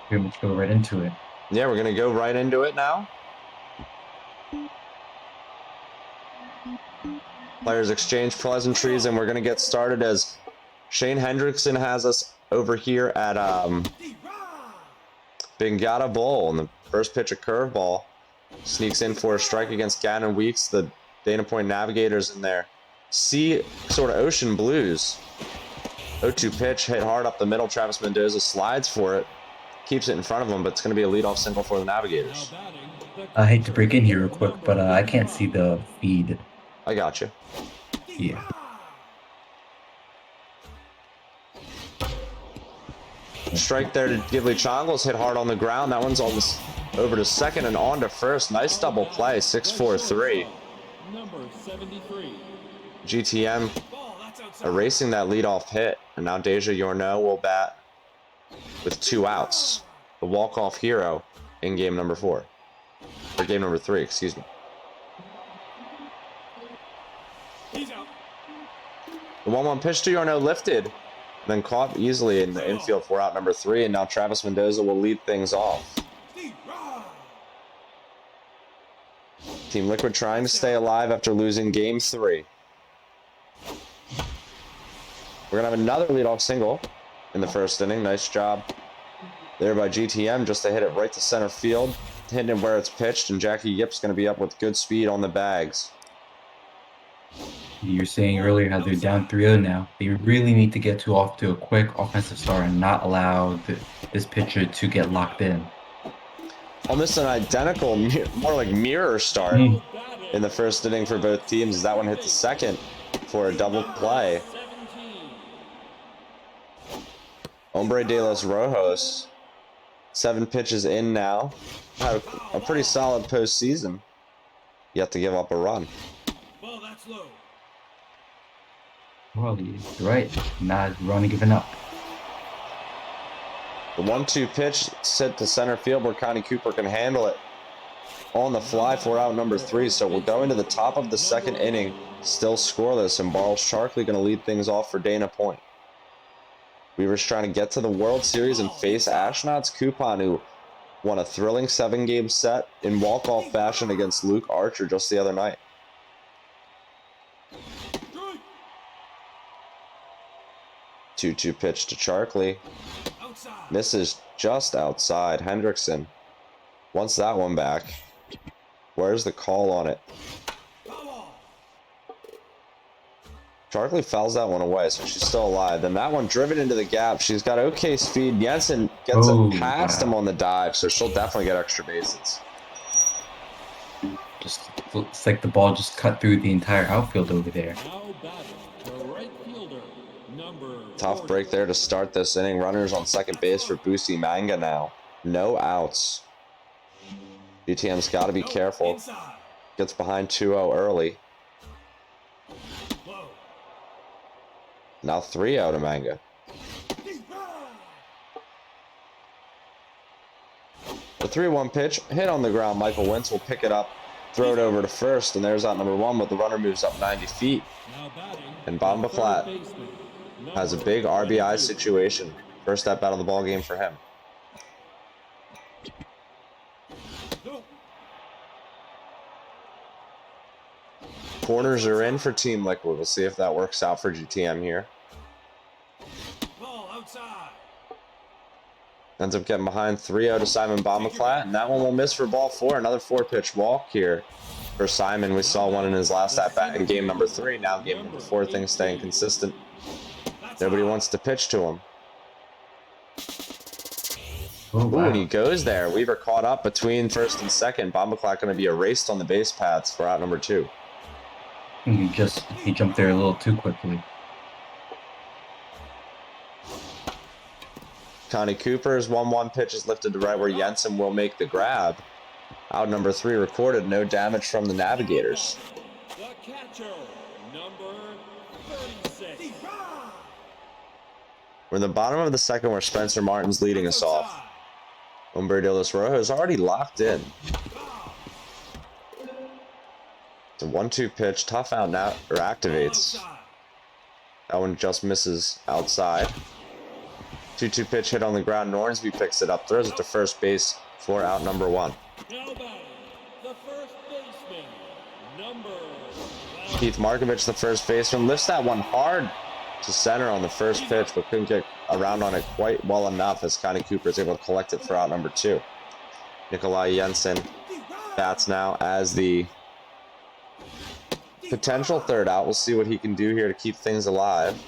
S8: Pretty much go right into it.
S7: Yeah, we're going to go right into it now. Players exchange pleasantries, and we're going to get started as Shane Hendrickson has us over here at Bingata Bowl. And the first pitch, a curveball, sneaks in for a strike against Gannon Weeks, the Dana Point Navigators in there. See sort of ocean blues. 0-2 pitch, hit hard up the middle. Travis Mendoza slides for it, keeps it in front of him, but it's going to be a leadoff single for the Navigators.
S8: I hate to break in here real quick, but I can't see the feed.
S7: I got you.
S8: Yeah.
S7: Strike there to Ghibli Chongles, hit hard on the ground. That one's on the over to second and on to first. Nice double play, 6-4-3.
S5: Number 73.
S7: GTM erasing that leadoff hit. And now Deja Yorno will bat with 2 outs. The walk-off hero in game number 4. Or game number 3, excuse me. The 1-1 pitch to Yorno lifted, then caught easily in the infield for out number 3, and now Travis Mendoza will lead things off. Team Liquid trying to stay alive after losing game 3. We're going to have another leadoff single in the first inning. Nice job there by GTM just to hit it right to center field, hitting it where it's pitched, and Jackie Yip's going to be up with good speed on the bags.
S8: You were saying earlier how they're down 3-0 now. They really need to get off to a quick offensive start and not allow this pitcher to get locked in.
S7: Almost an identical, more like mirror start in the first inning for both teams, as that one hit the second for a double play. Hombre de los Rojos, 7 pitches in now. Had a pretty solid postseason. Yet to give up a run.
S8: Well, you're right. Not running, giving up.
S7: The 1-2 pitch set to center field where Connie Cooper can handle it on the fly for out number 3. So we'll go into the top of the second inning, still scoreless, and Barles Sharkley going to lead things off for Dana Point. Weaver's trying to get to the World Series and face Ashnod's Coupon, who won a thrilling 7-game set in walk-off fashion against Luke Archer just the other night. 2-2 pitch to Sharkley. Misses just outside. Hendrickson wants that one back. Where's the call on it? Sharkley fouls that one away, so she's still alive. Then that one driven into the gap. She's got okay speed. Jensen gets it past him on the dive, so she'll definitely get extra bases.
S8: Just looks like the ball just cut through the entire outfield over there.
S5: Now batting, the right fielder, number
S7: Tough
S5: 40.
S7: break there to start this inning. Runners on second base for Busi Manga now. No outs. GTM's got to be careful. Gets behind 2-0 early. Now 3-0 to Manga. The 3-1 pitch hit on the ground. Michael Wentz will pick it up, throw it over to first, and there's out number 1, but the runner moves up 90 feet.
S5: Now batting,
S7: And Bamba
S5: third
S7: Flat
S5: baseman,
S7: has a
S5: number
S7: big RBI
S5: 32.
S7: situation. First step out of the ball game for him. Corners are in for Team Liquid. We'll see if that works out for GTM here. Ends up getting behind 3-0 to Simon Bomaflat, and that one will miss for ball 4. Another 4-pitch walk here for Simon. We saw one in his last at-bat in game number 3. Now game number 4, things staying consistent. Nobody wants to pitch to him.
S8: Oh,
S7: Ooh,
S8: wow.
S7: and he goes there. Weaver caught up between first and second. Bomaflat going to be erased on the base paths for out number 2.
S8: He jumped there a little too quickly.
S7: Connie Cooper's 1-1 pitch is lifted to right where Jensen will make the grab. Out number 3 recorded. No damage from the Navigators.
S5: The catcher, number 36.
S7: We're in the bottom of the second where Spencer Martin's leading us off. Hombre de los Rojos already locked in. It's a 1-2 pitch. Tough out now, or activates. That one just misses outside. 2-2 pitch hit on the ground. Nornsby picks it up, throws it to first base for out number 1.
S5: Now batting, the first baseman, number
S7: Keith Markovich, the first baseman, lifts that one hard to center on the first pitch, but couldn't get around on it quite well enough as Connie Cooper is able to collect it for out number 2. Nikolai Jensen bats now as the potential third out. We'll see what he can do here to keep things alive.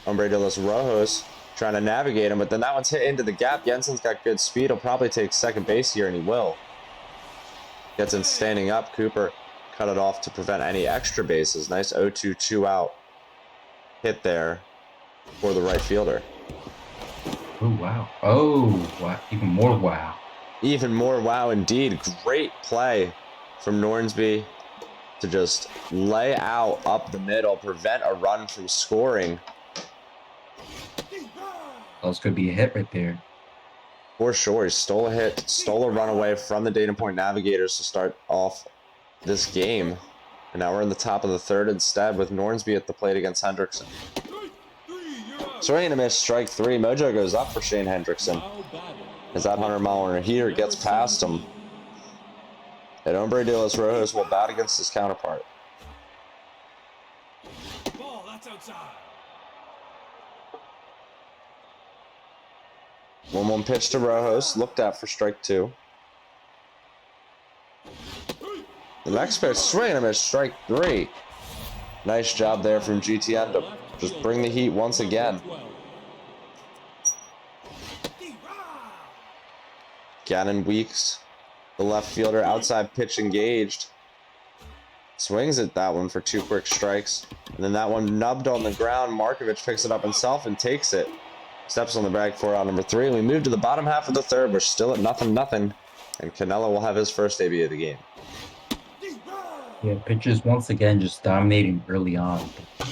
S7: Hombre de los Rojos trying to navigate him, but then that one's hit into the gap. Jensen's got good speed. He'll probably take second base here, and he will. Gets in standing up. Cooper cut it off to prevent any extra bases. Nice 0-2 2-out hit there for the right fielder.
S8: Oh, wow. Oh, wow. Even more wow.
S7: Even more wow indeed. Great play from Nornsby to just lay out up the middle, prevent a run from scoring.
S8: That was going to be a hit right there.
S7: For sure, he stole a hit, stole a runaway from the Dana Point Navigators to start off this game. And now we're in the top of the third instead with Nornsby at the plate against Hendrickson. Swing and a miss, strike three. Mojo goes up for Shane Hendrickson. As that 100-mile heater gets past him. And Hombre de los Rojos will bat against his counterpart.
S5: Ball, that's outside.
S7: 1-1 pitch to Rojos, looked at for strike two. The next pitch, swing and a miss, strike three. Nice job there from GTM to just bring the heat once again. Gannon Weeks, the left fielder, outside pitch engaged. Swings at that one for 2 quick strikes. And then that one nubbed on the ground. Markovich picks it up himself and takes it. Steps on the bag for out number 3. And we move to the bottom half of the third. We're still at 0-0. And Canelo will have his first debut of the game.
S8: Yeah, pitchers once again just dominating early on. I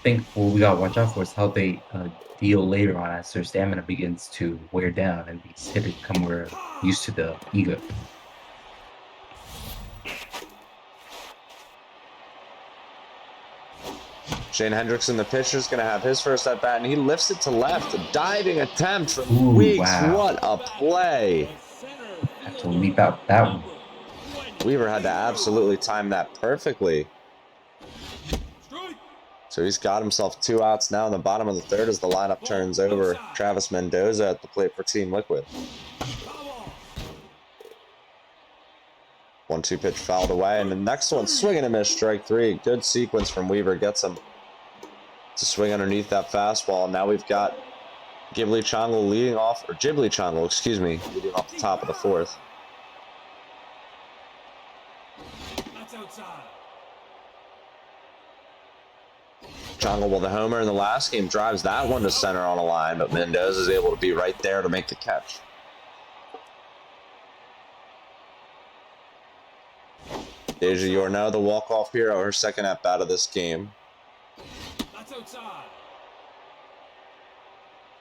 S8: think what we got to watch out for is how they deal later on as their stamina begins to wear down and these hitters become more used to the ego.
S7: Shane Hendrickson, the pitcher, is going to have his first at bat, and he lifts it to left. A diving attempt from
S8: Ooh,
S7: Weeks.
S8: wow.
S7: What a play!
S8: Have to leap out that one.
S7: Weaver had to absolutely time that perfectly. So he's got himself 2 outs now in the bottom of the third as the lineup turns over. Travis Mendoza at the plate for Team Liquid. 1-2 pitch fouled away, and the next one, swing and a miss, strike three. Good sequence from Weaver, gets him to swing underneath that fastball. Now we've got Ghibli Chongle leading off, or Ghibli Chongle, excuse me, leading off the top of the fourth.
S5: That's outside.
S7: Chongle with the homer in the last game drives that one to center on a line, but Mendoza is able to be right there to make the catch. Deja Yorno, the walk-off hero, her second at-bat of this game.
S5: That's outside.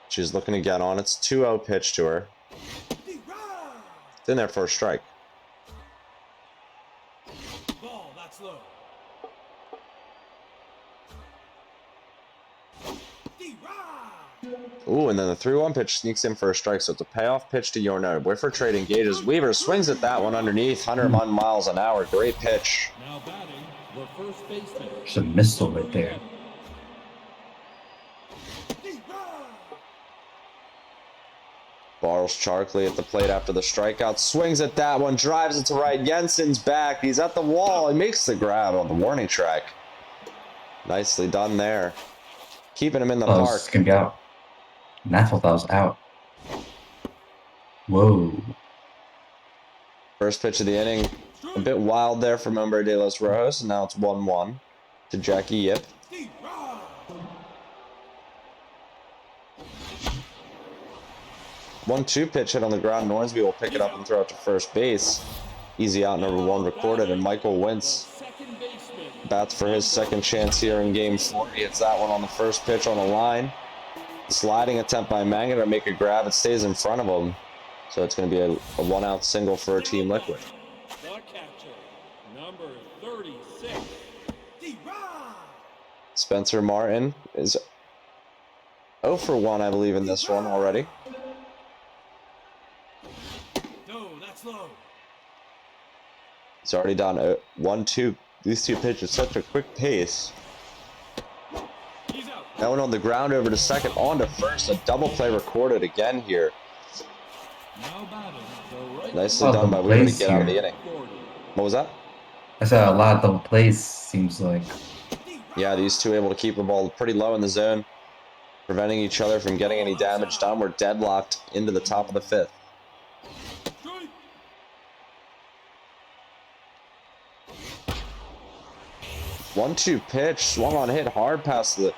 S7: She's looking to get on. It's 2-0 pitch to her. It's in there for a strike.
S5: Ball, that's low.
S7: Ooh, and then the 3-1 pitch sneaks in for a strike, so it's a payoff pitch to Yorno. Whiffer trade engages. Weaver swings at that one underneath, 101 miles an hour. Great pitch.
S5: Now batting, the first baseman.
S8: There's a missile right there.
S7: Barles Charkley at the plate after the strikeout. Swings at that one, drives it to right. Jensen's back. He's at the wall. He makes the grab on the warning track. Nicely done there. Keeping him in the
S8: Oh,
S7: park.
S8: it's gonna be out. And I thought that was out. Whoa.
S7: First pitch of the inning. A bit wild there from Hombre de los Rojos, and now it's 1-1 to Jackie Yip. 1-2 pitch hit on the ground. Nornsby will pick it up and throw it to first base. Easy out number 1 recorded, and Michael Wentz
S5: Second baseman.
S7: bats for his second chance here in game 4. He hits that one on the first pitch on the line. Sliding attempt by Manga to make a grab. It stays in front of him. So it's going to be a 1-out single for Team Liquid.
S5: The catcher, number 36.
S7: Spencer Martin is 0 for 1, I believe, in this one already.
S5: No, that's low.
S7: He's already done 1-2. These 2 pitches, such a quick pace.
S5: He's out.
S7: That one on the ground over to second, on to first. A double play recorded again here.
S5: Now batting, the right
S7: Nicely
S8: Oh,
S7: done
S8: the
S7: by Weaver to
S8: plays
S7: get out of the
S8: here.
S7: inning. What was that?
S8: I saw a lot of double plays, seems like.
S7: Yeah, these two able to keep the ball pretty low in the zone, preventing each other from getting any damage done. We're deadlocked into the top of the 5th. 1-2 pitch, swung on, hit hard past the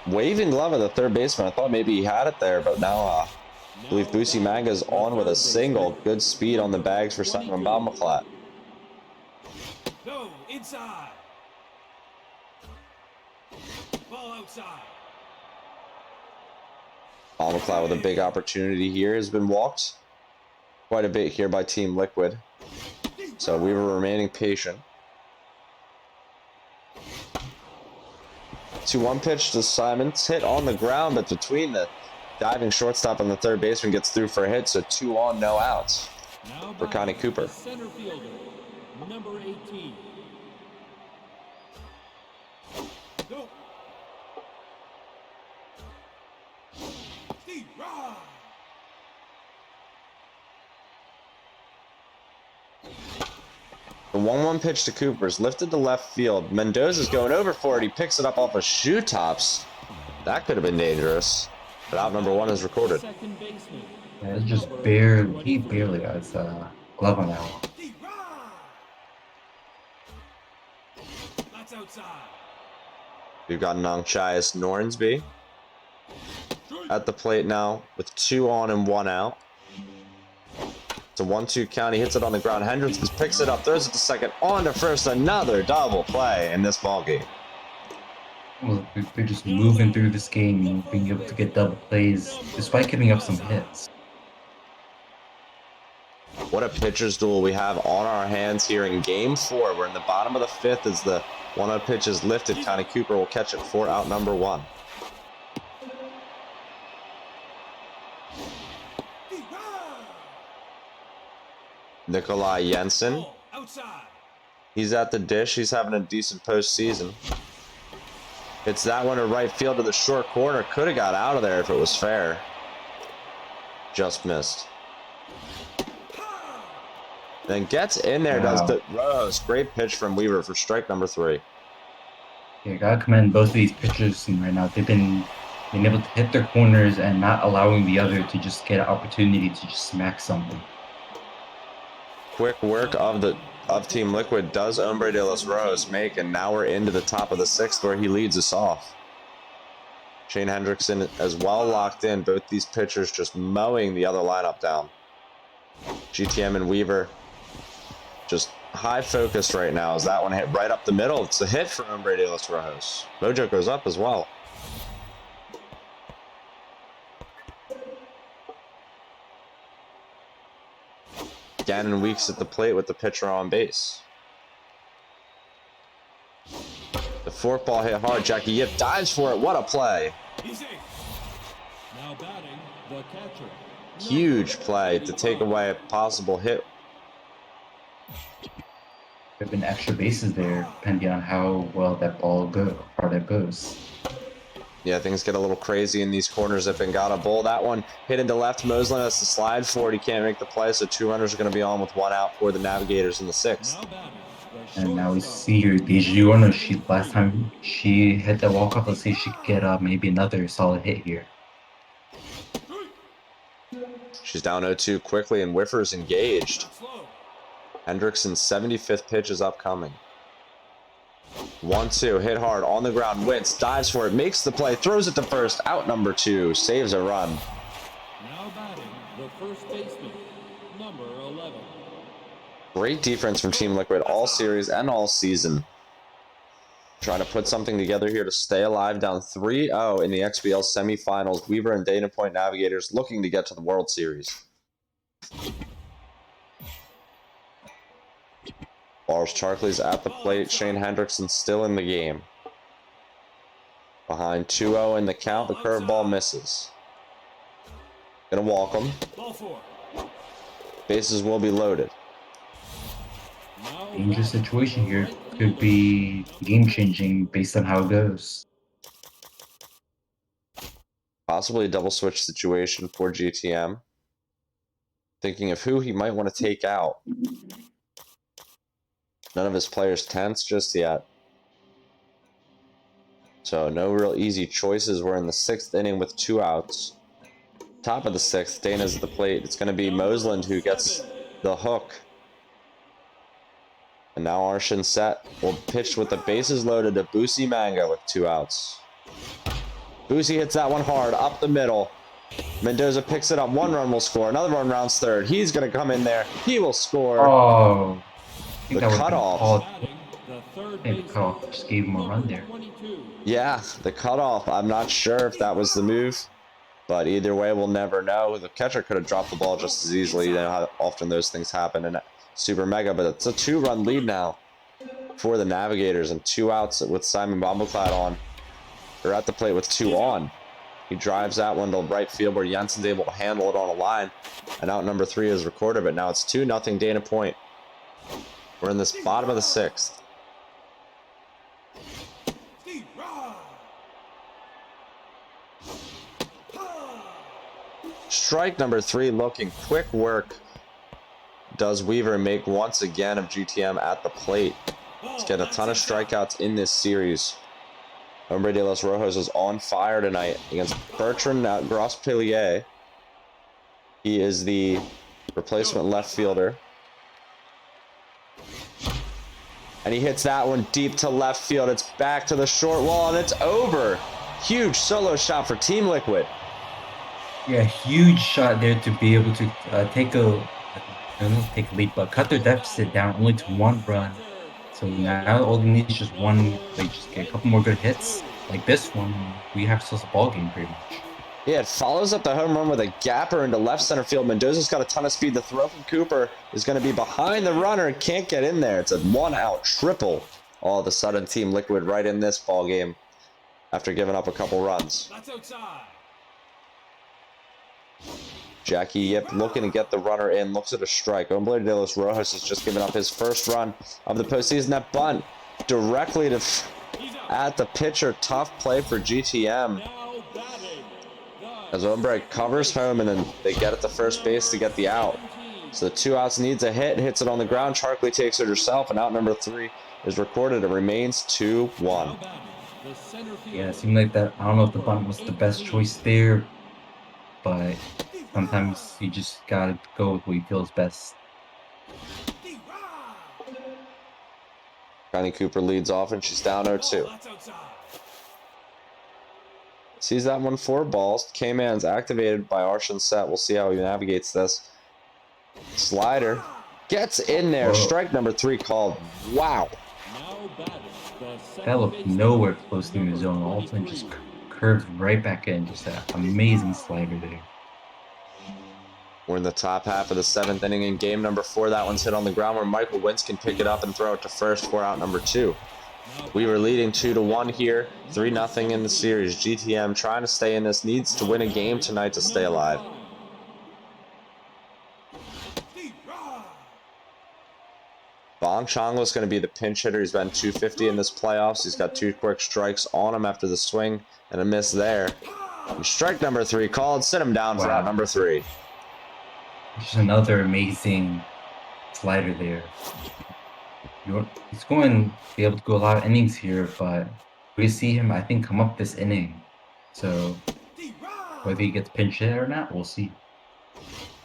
S7: waving glove of the third baseman. I thought maybe he had it there, but now
S5: Now
S7: I believe Boosie Manga's
S5: batting,
S7: on with a
S5: third
S7: single.
S5: baseman,
S7: Good speed on the bags for Simon
S5: 22.
S7: Baumaklat.
S5: Go inside. Ball outside.
S7: Baumaklat with a big opportunity here has been walked quite a bit here by Team Liquid. So we were remaining patient. 2-1 pitch to Simons. Hit on the ground, but between the diving shortstop and the third baseman gets through for a hit. So 2 on, no outs
S5: Now
S7: for Connie
S5: batting,
S7: Cooper.
S5: the center fielder, number 18. Go. Steve Rod.
S7: The 1-1 pitch to Cooper is lifted to left field. Mendoza's going over for it. He picks it up off of shoe tops. That could have been dangerous. But out number 1 is recorded.
S5: Second baseman.
S8: Yeah, it's just barely, he barely got his glove on that one.
S5: Steve Rod. That's outside.
S7: We've got Nongchias Nornsby at the plate now with 2 on and 1 out. It's a 1-2 count. He hits it on the ground. Hendricks picks it up, throws it to second, on to first. Another double play in this ball game.
S8: Well, they're just moving through this game and being able to get double plays despite giving up some hits.
S7: What a pitcher's duel we have on our hands here in Game 4. We're in the bottom of the 5th as the 1-0 pitch is lifted. Connie Cooper will catch it for out number 1. Nikolai Jensen. He's at the dish. He's having a decent postseason. It's that one to right field to the short corner. Could have got out of there if it was fair. Just missed. Then gets in there, does the Rose. Great pitch from Weaver for strike number 3.
S8: Yeah, gotta commend both of these pitchers right now. They've been able to hit their corners and not allowing the other to just get an opportunity to just smack something.
S7: Quick work of Team Liquid does Hombre de los Rojos make, and now we're into the top of the 6th where he leads us off. Shane Hendrickson as well locked in. Both these pitchers just mowing the other lineup down. GTM and Weaver just high focus right now as that one hit right up the middle. It's a hit for Hombre de los Rojos. Mojo goes up as well. Gannon Weeks at the plate with the pitcher on base. The forkball hit hard. Jackie Yip dives for it. What a play.
S5: Now batting, the catcher.
S7: Huge play to take away a possible hit.
S8: There have been extra bases there, depending on how well that goes.
S7: Yeah, things get a little crazy in these corners if Bengata Bull. That one hit into left. Moslin has to slide for it. He can't make the play, so 2 runners are going to be on with 1 out for the Navigators in the 6th.
S8: And now we see here, Dejiorno, last time she hit that walk-off, let's see if she could get maybe another solid hit here.
S7: She's down 0-2 quickly, and Whiffer's engaged. Hendrickson's 75th pitch is upcoming. 1-2, hit hard on the ground. Wentz dives for it, makes the play, throws it to first. Out number 2, saves a run.
S5: Now batting, the first baseman, number 11.
S7: Great defense from Team Liquid all series and all season. Trying to put something together here to stay alive, down 3-0 in the XBL Semi-Finals. Weaver and Dana Point Navigators looking to get to the World Series. Lars Charkley's at the plate. Shane Hendrickson still in the game. Behind 2-0 in the count. The curveball misses. Gonna walk him. Bases will be loaded.
S8: Dangerous situation here. Could be game-changing based on how it goes.
S7: Possibly a double switch situation for GTM. Thinking of who he might want to take out. None of his players tense just yet. So no real easy choices. We're in the 6th inning with 2 outs. Top of the 6th, Dana's at the plate. It's going to be Mosland who gets the hook. And now Arshan Set will pitch with the bases loaded to Boosie Manga with 2 outs. Boosie hits that one hard up the middle. Mendoza picks it up. 1 run will score. Another one rounds third. He's going to come in there. He will score.
S8: Oh, I think
S7: The
S8: that was
S7: cutoff.
S8: called.
S5: Batting, the third
S8: I think the
S5: baseman,
S8: cutoff just gave him a run
S5: number
S8: there.
S5: 22.
S7: Yeah, the cutoff. I'm not sure if that was the move, but either way, we'll never know. The catcher could have dropped the ball just as easily. You know how often those things happen in Super Mega, but it's a 2-run lead now for the Navigators and 2 outs with Simon Bombaclad on. They're at the plate with 2 on. He drives that one to right field where Jensen's able to handle it on a line. And out number 3 is recorded, but now it's 2-0 Dana Point. We're in this bottom of the 6th. Strike number 3 looking. Quick work does Weaver make once again of GTM at the plate. He's getting a ton of strikeouts in this series. Hombre de los Rojos is on fire tonight against Bertrand Grospillier. He is the replacement left fielder. And he hits that one deep to left field. It's back to the short wall, and it's over. Huge solo shot for Team Liquid.
S8: Yeah, huge shot there to be able to take a lead, but cut their deficit down only to 1 run. So now all they need is just one, like just get a couple more good hits like this one. We have to a ball game pretty much.
S7: Yeah, it follows up the home run with a gapper into left center field. Mendoza's got a ton of speed. The throw from Cooper is going to be behind the runner and can't get in there. It's a 1-out triple. All of a sudden, Team Liquid right in this ball game after giving up a couple runs.
S5: That's outside.
S7: Jackie Yip looking to get the runner in, looks at a strike. Hombre de los Rojos has just given up his first run of the postseason. That bunt directly to at the pitcher. Tough play for GTM.
S5: Now batting,
S7: As Hombre covers home and then they get it to first base to get the out. So the 2 outs needs a hit, hits it on the ground. Charkley takes it herself, and out number 3 is recorded. It remains 2-1.
S5: the center field.
S8: Yeah, it seemed like that. I don't know if the bunt was the best choice there, but sometimes you just gotta go with what you feel is best.
S7: Connie Cooper leads off, and she's down 0-2.
S5: That's outside.
S7: Sees that one 4 balls. K-Man's activated by Arshan Set. We'll see how he navigates this. Slider gets in there.
S8: Whoa.
S7: Strike number 3 called. Wow.
S5: Now batting, the second
S8: That looked
S5: baseman,
S8: nowhere close to the zone. All of a sudden, just curved right back in. Just an amazing slider there.
S7: We're in the top half of the 7th inning in game number 4. That one's hit on the ground where Michael Wentz can pick it up and throw it to first for out number 2. We were leading 2-1 here, 3-0 in the series. GTM trying to stay in this, needs to win a game tonight to stay alive. Bong Changla is going to be the pinch hitter. He's been 250 in this playoffs. He's got 2 quick strikes on him after the swing and a miss there. And strike number 3 called. Sit him down for out number 3.
S8: Just another amazing slider there. He's going to be able to go a lot of innings here, but we see him, I think, come up this inning. So whether he gets pinch hit or not, we'll see.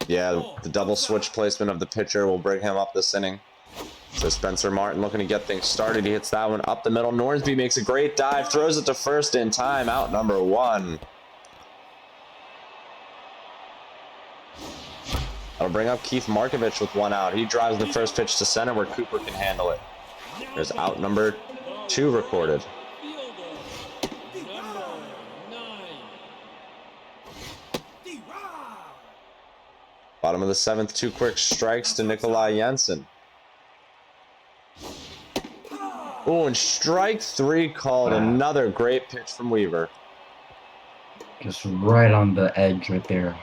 S7: Yeah, the double switch placement of the pitcher will bring him up this inning. So Spencer Martin looking to get things started. He hits that one up the middle. Nornsby makes a great dive, throws it to first in time. Out number 1. That'll bring up Keith Markovich with 1 out. He drives the first pitch to center where Cooper can handle it. There's out number 2 recorded.
S5: fielder, number 9.
S7: Bottom of the 7th, 2 quick strikes to Nikolai Jensen. Oh, and strike 3 called. Another great pitch from Weaver.
S8: Just right on the edge right there.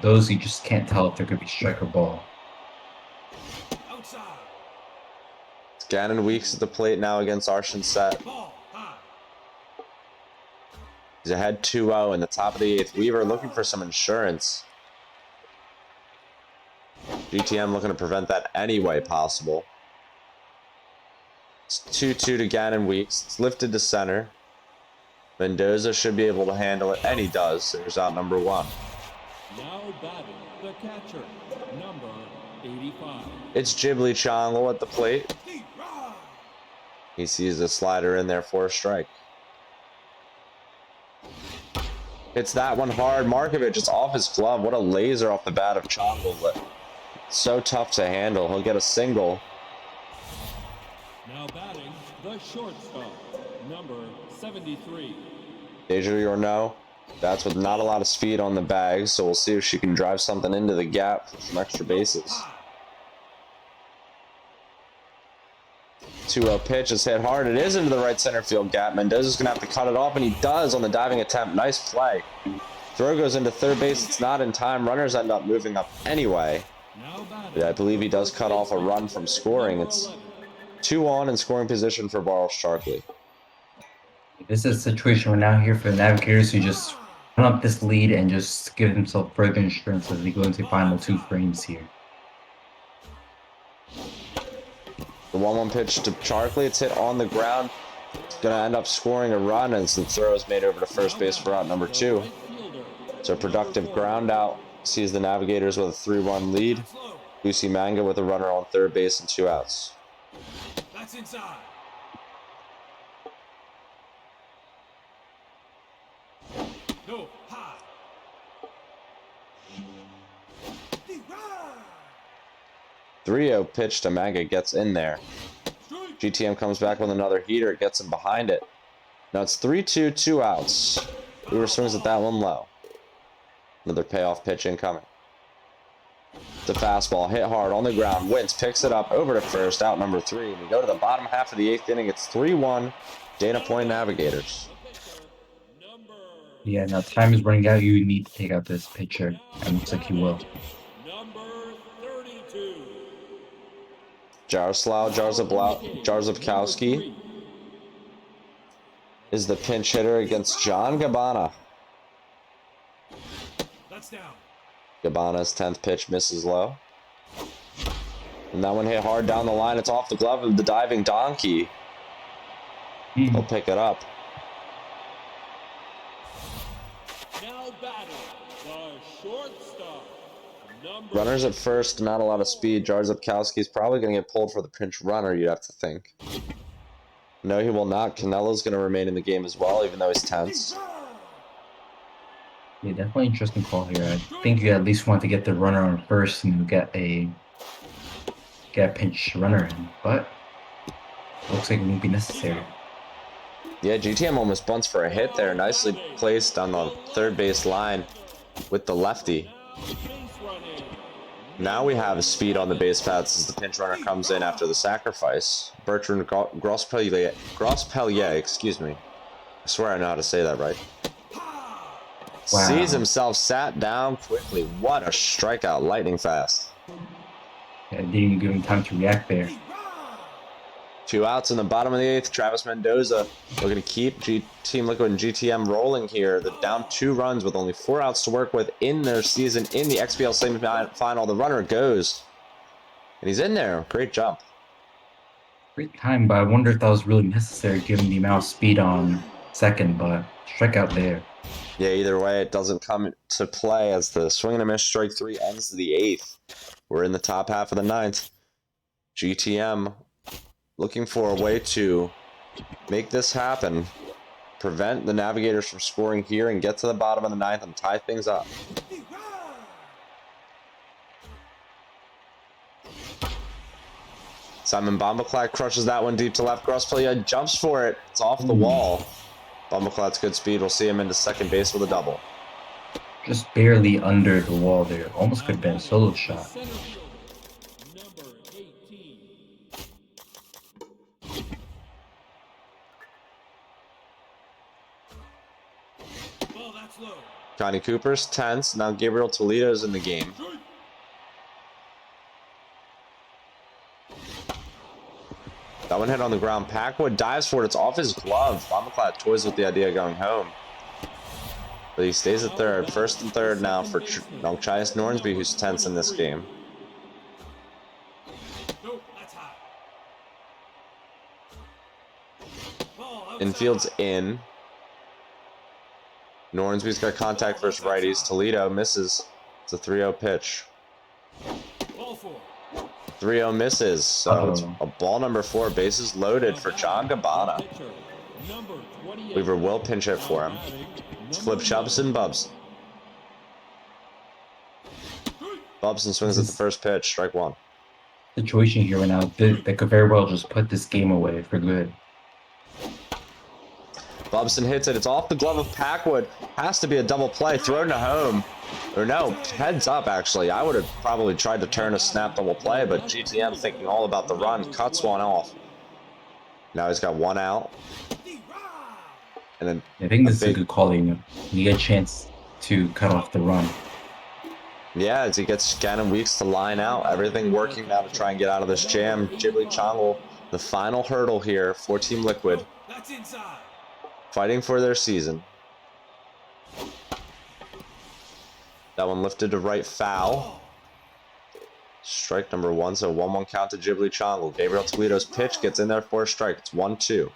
S8: Those you just can't tell if they're going to be strike or ball.
S5: Outside.
S7: It's Gannon Weeks at the plate now against Arshan Set.
S5: Ball high.
S7: He's ahead 2-0 in the top of the 8th. Weaver looking for some insurance. GTM looking to prevent that any way possible. It's 2-2 to Gannon Weeks. It's lifted to center. Mendoza should be able to handle it, and he does. There's out number 1.
S5: Now batting, the catcher, number 85.
S7: It's Ghibli Changla at the plate. He sees a slider in there for a strike. Hits that one hard. Markovic, it's off his glove. What a laser off the bat of Chongle. So tough to handle. He'll get a single.
S5: Now batting, the shortstop, number 73.
S7: Deja or no. That's with not a lot of speed on the bag, so we'll see if she can drive something into the gap for some extra bases. 2-0 pitch is hit hard. It is into the right center field gap. Mendoza's going to have to cut it off, and he does on the diving attempt. Nice play. Throw goes into third base. It's not in time. Runners end up moving up anyway. Yeah, I believe he does cut off a run from scoring. It's 2 on in scoring position for Barles Sharkley.
S8: This is a situation we're now here for the Navigators who just run up this lead and just give themselves further insurance as they go into the final 2 frames here.
S7: The 1-1 pitch to Sharkley. It's hit on the ground. It's going to end up scoring a run as the throw is made over to first base for out number 2. So a productive ground out sees the Navigators with a 3-1 lead. Lucy Manga with a runner on third base and 2 outs.
S5: That's inside. Go high.
S7: 3-0 pitch to Manga, gets in there. GTM comes back with another heater, gets him behind it. Now it's 3-2, 2 outs. Weaver swings at that one low. Another payoff pitch incoming. The fastball hit hard on the ground. Wentz picks it up over to first, out number 3. We go to the bottom half of the 8th inning. It's 3-1 Dana Point Navigators.
S8: Yeah, now time is running out. You need to take out this pitcher, and it looks like you will.
S5: Number 32.
S7: Jaroslaw Jarzabkowski is the pinch hitter against John Gabbana.
S5: That's down.
S7: Gabbana's 10th pitch misses low. And that one hit hard down the line. It's off the glove of the diving Donkey. He'll pick it up.
S5: Now batting, the shortstop, number.
S7: Runners at first, not a lot of speed. Jarzabkowski's probably going to get pulled for the pinch runner, you'd have to think. No, he will not. Canelo's going to remain in the game as well, even though he's tense.
S8: Yeah, definitely interesting call here. I think you at least want to get the runner on first and get a pinch runner in, but looks like it won't be necessary.
S7: Yeah, GTM almost bunts for a hit there. Nicely placed on the third base line with the lefty. Now we have speed on the base paths as the pinch runner comes in after the sacrifice. Bertrand Grospellier, excuse me. I swear I know how to say that right.
S8: Wow.
S7: Sees himself sat down quickly. What a strikeout, lightning fast.
S8: Yeah, didn't even give him time to react there.
S7: 2 outs in the bottom of the 8th. Travis Mendoza looking to keep Team Liquid and GTM rolling here. They're down 2 runs with only 4 outs to work with in their season in the XBL Semi-Final. The runner goes, and he's in there. Great jump.
S8: Great time, but I wonder if that was really necessary given the amount of speed on second, but strikeout there.
S7: Yeah, either way, it doesn't come to play as the swing and a miss strike 3 ends the 8th. We're in the top half of the 9th. GTM looking for a way to make this happen, prevent the Navigators from scoring here and get to the bottom of the 9th and tie things up. Simon Bombaclat crushes that one deep to left. Grospellier jumps for it. It's off the wall. Bombaclat's good speed. We'll see him into second base with a double.
S8: Just barely under the wall there. Almost could have been a solo shot.
S5: Number 18. Ball, that's low.
S7: Johnny Cooper's tense. Now Gabriel Toledo's in the game. That one hit on the ground. Packwood dives for it. It's off his glove. Bombaclat toys with the idea of going home. But he stays at third. First and third now for Nongchias Nornsby, who's tense in this game. Infield's in. Nornsby's got contact versus righties. Toledo misses. It's a 3-0 pitch. 3-0 misses. So it's a ball number 4. Bases loaded for John Gabbana. Weaver will pinch hit for him. Flip Chubson, Bubs. Bubson swings at the first pitch, strike one.
S8: Situation here right now that could very well just put this game away for good.
S7: Bubson hits it. It's off the glove of Packwood. Has to be a double play. Thrown to home. Or no, heads up, actually. I would have probably tried to turn a snap double play, but GTM thinking all about the run. Cuts one off. Now he's got one out. And then
S8: I think this is a good call. You get a chance to cut off the run.
S7: Yeah, as he gets Gannon Weeks to line out. Everything working now to try and get out of this jam. Ghibli Chongle, the final hurdle here for Team Liquid. Fighting for their season. That one lifted to right, foul. Strike number one, so 1-1 count to Ghibli Chongle. Gabriel Toledo's pitch gets in there for a strike. It's 1-2.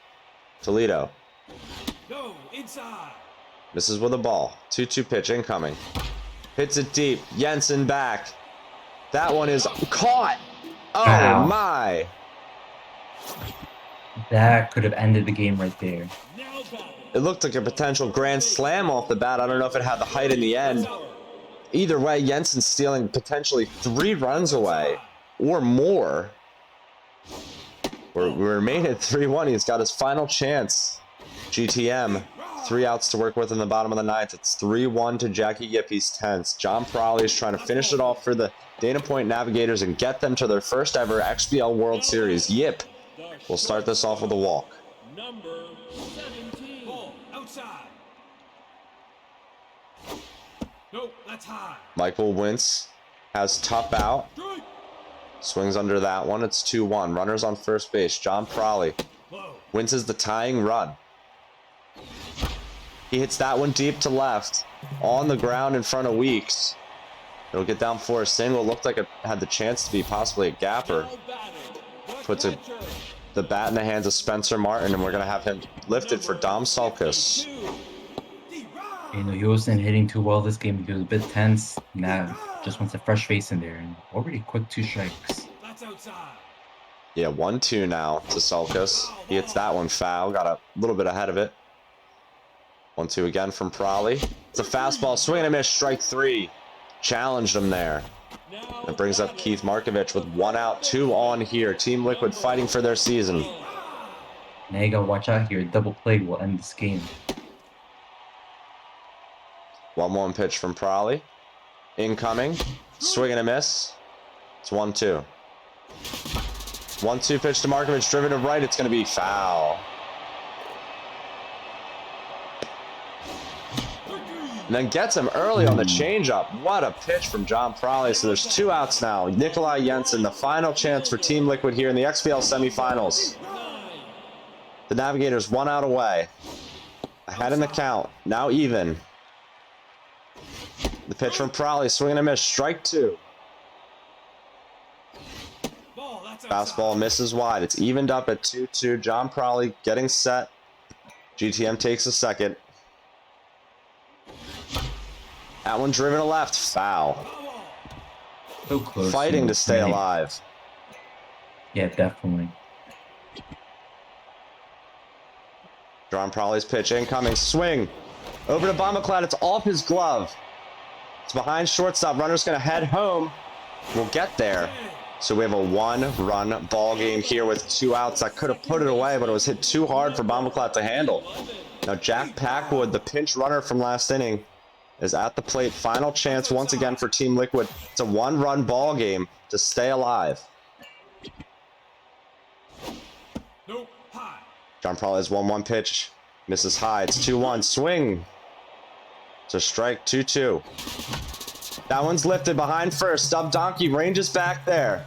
S7: Toledo. Misses with a ball. 2-2 pitch incoming. Hits it deep. Jensen back. That one is caught. Oh,
S8: Wow.
S7: my.
S8: That could have ended the game right there.
S7: It looked like a potential grand slam off the bat. I don't know if it had the height in the end. Either way, Jensen's stealing potentially 3 runs away or more. We remain at 3-1. He's got his final chance. GTM, 3 outs to work with in the bottom of the 9th. It's 3-1 to Jackie Yip. He's tense. John Prawley is trying to finish it off for the Dana Point Navigators and get them to their first ever XBL World Series. Yip will start this off with a walk.
S5: Number 17. Ball outside. Nope, that's high.
S7: Michael Wentz has top out. Swings under that one. It's 2-1. Runners on first base. John Prawley. Wentz is the tying run. He hits that one deep to left. On the ground in front of Weeks. It'll get down for a single. Looked like it had the chance to be possibly a gapper. Puts the bat in the hands of Spencer Martin, and we're going to have him lifted for Dom Sulkus.
S8: You know, he wasn't hitting too well this game. He was a bit tense. Now just wants a fresh face in there, and already quick 2 strikes.
S7: Yeah, 1-2 now to Sulkus. He hits that one foul. Got a little bit ahead of it. 1-2 again from Prawley. It's a fastball. Swing and a miss. Strike 3. Challenged him there. That brings up Keith Markovich with 1 out, 2 on here. Team Liquid fighting for their season.
S8: Now you gotta watch out here. Double play will end this game.
S7: 1-1 pitch from Prawley. Incoming. Swing and a miss. It's 1-2. 1-2 pitch to Markovich. Driven to right. It's going to be foul. And then gets him early on the changeup. What a pitch from John Prawley. So there's 2 outs now. Nikolai Jensen, the final chance for Team Liquid here in the XBL Semi-Finals. The Navigators 1 out away. Ahead in the count. Now even. The pitch from Prawley. Swing and a miss. Strike 2. Fastball misses wide. It's evened up at 2-2. John Prawley getting set. GTM takes a second. That one driven to left. Foul.
S8: So close.
S7: Fighting to stay alive.
S8: Yeah, definitely.
S7: John Prawley's pitch incoming. Swing. Over to Bombaclad. It's off his glove. It's behind shortstop. Runner's going to head home. We'll get there. So we have a 1-run ball game here with 2 outs. I could have put it away, but it was hit too hard for Bombaclad to handle. Now Jack Packwood, the pinch runner from last inning, is at the plate. Final chance once again for Team Liquid. It's a 1-run ball game to stay alive. John Prawley has 1-1 pitch. Misses high. It's 2-1. Swing. It's a strike. 2-2. That one's lifted behind first. Stub Donkey ranges back there.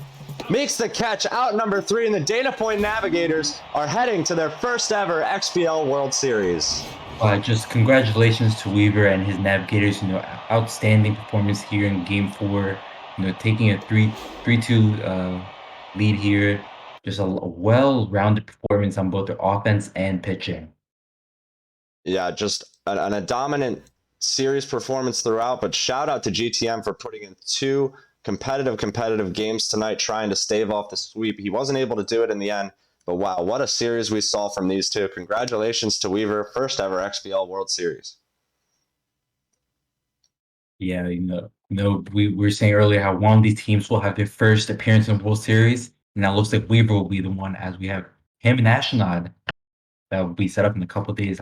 S7: Makes the catch. Out number 3, and the Dana Point Navigators are heading to their first ever XBL World Series.
S8: Just congratulations to Weaver and his Navigators. You know, outstanding performance here in Game 4. You know, taking a 3-2 lead here. Just a well-rounded performance on both their offense and pitching.
S7: Yeah, just a dominant series performance throughout, but shout out to GTM for putting in 2 competitive games tonight, trying to stave off the sweep. He wasn't able to do it in the end, but wow, what a series we saw from these 2. Congratulations to Weaver, first ever XBL World Series.
S8: Yeah, we were saying earlier how one of these teams will have their first appearance in World Series, and now it looks like Weaver will be the one as we have him and Ashnod that will be set up in a couple of days.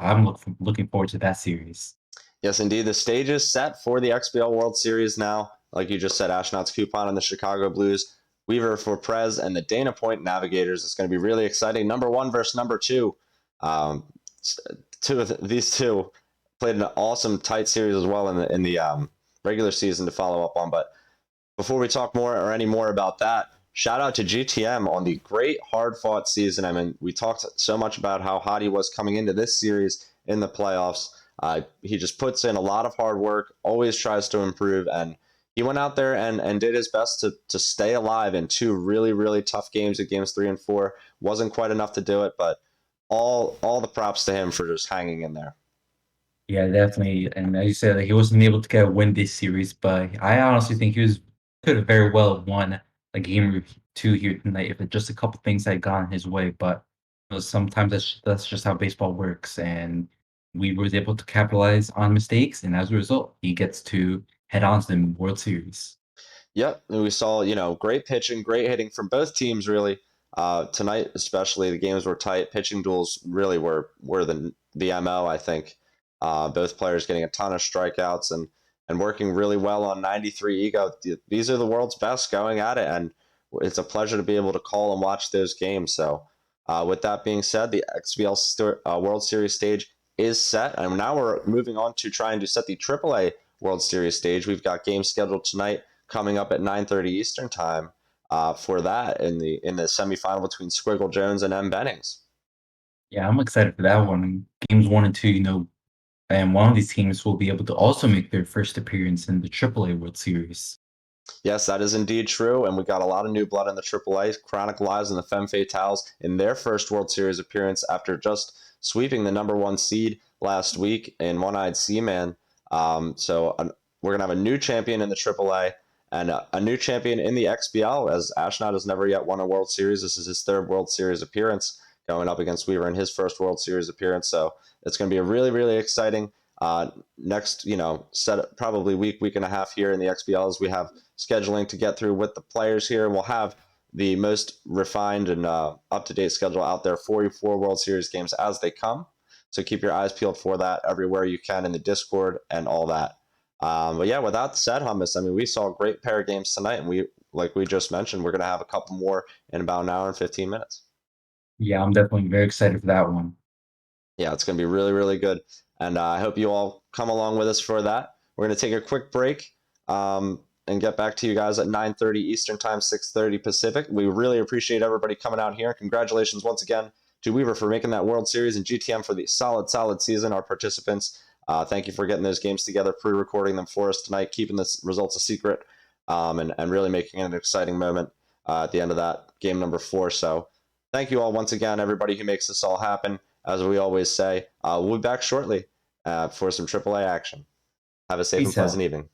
S8: Looking forward to that series.
S7: Yes, indeed. The stage is set for the XBL World Series now. Like you just said, Astronaut's Coupon and the Chicago Blues, weaver4prez, and the Dana Point Navigators. It's going to be really exciting. Number one versus number two. Um, these two played an awesome tight series as well in the regular season to follow up on. But before we talk more or any more about that, shout out to GTM on the great hard fought season. I mean, we talked so much about how hot he was coming into this series in the playoffs. He just puts in a lot of hard work, always tries to improve, and he went out there and did his best to stay alive in two really, really tough games at games 3 and 4. Wasn't quite enough to do it, but all the props to him for just hanging in there.
S8: Yeah, definitely. And as you said, he wasn't able to get a win this series, but I honestly think could have very well won a game or two here tonight if just a couple things had gone his way. But sometimes that's just how baseball works, and we was able to capitalize on mistakes, and as a result, he gets to head on to the World Series.
S7: Yep, and we saw great pitching, great hitting from both teams really. Tonight especially, the games were tight. Pitching duels really were the MO. I think both players getting a ton of strikeouts and working really well on 93 ego. These are the world's best going at it, and it's a pleasure to be able to call and watch those games. So, with that being said, the XBL World Series stage is set, and now we're moving on to trying to set the AAA World Series stage. We've got games scheduled tonight coming up at 9:30 Eastern time for that in the semifinal between Squiggle Jones and M. Bennings.
S8: Yeah, I'm excited for that one. Games 1 and 2, and one of these teams will be able to also make their first appearance in the AAA World Series.
S7: Yes, that is indeed true, and we got a lot of new blood in the AAA. Chronic Lives and the Femme Fatales in their first World Series appearance after just sweeping the number one seed last week in One-Eyed Seaman. We're going to have a new champion in the AAA and a new champion in the XBL, as Ashnod has never yet won a World Series. This is his third World Series appearance, going up against Weaver in his first World Series appearance. So it's going to be a really, really exciting next, set probably week and a half here in the XBL as we have scheduling to get through with the players here. And we'll have the most refined and up-to-date schedule out there for you for World Series games as they come. So keep your eyes peeled for that everywhere you can in the Discord and all that. But yeah, with that said, Hummus, I mean, we saw a great pair of games tonight, and like we just mentioned, we're going to have a couple more in about an hour and 15 minutes.
S8: Yeah, I'm definitely very excited for that one.
S7: Yeah, it's going to be really, really good. And I hope you all come along with us for that. We're going to take a quick break and get back to you guys at 9:30 Eastern Time, 6:30 Pacific. We really appreciate everybody coming out here. Congratulations once again to Weaver for making that World Series and GTM for the solid season. Our participants, thank you for getting those games together, pre-recording them for us tonight, keeping the results a secret, and really making it an exciting moment at the end of that game number 4. So thank you all once again, everybody who makes this all happen. As we always say, we'll be back shortly for some AAA action. Have a safe and pleasant evening.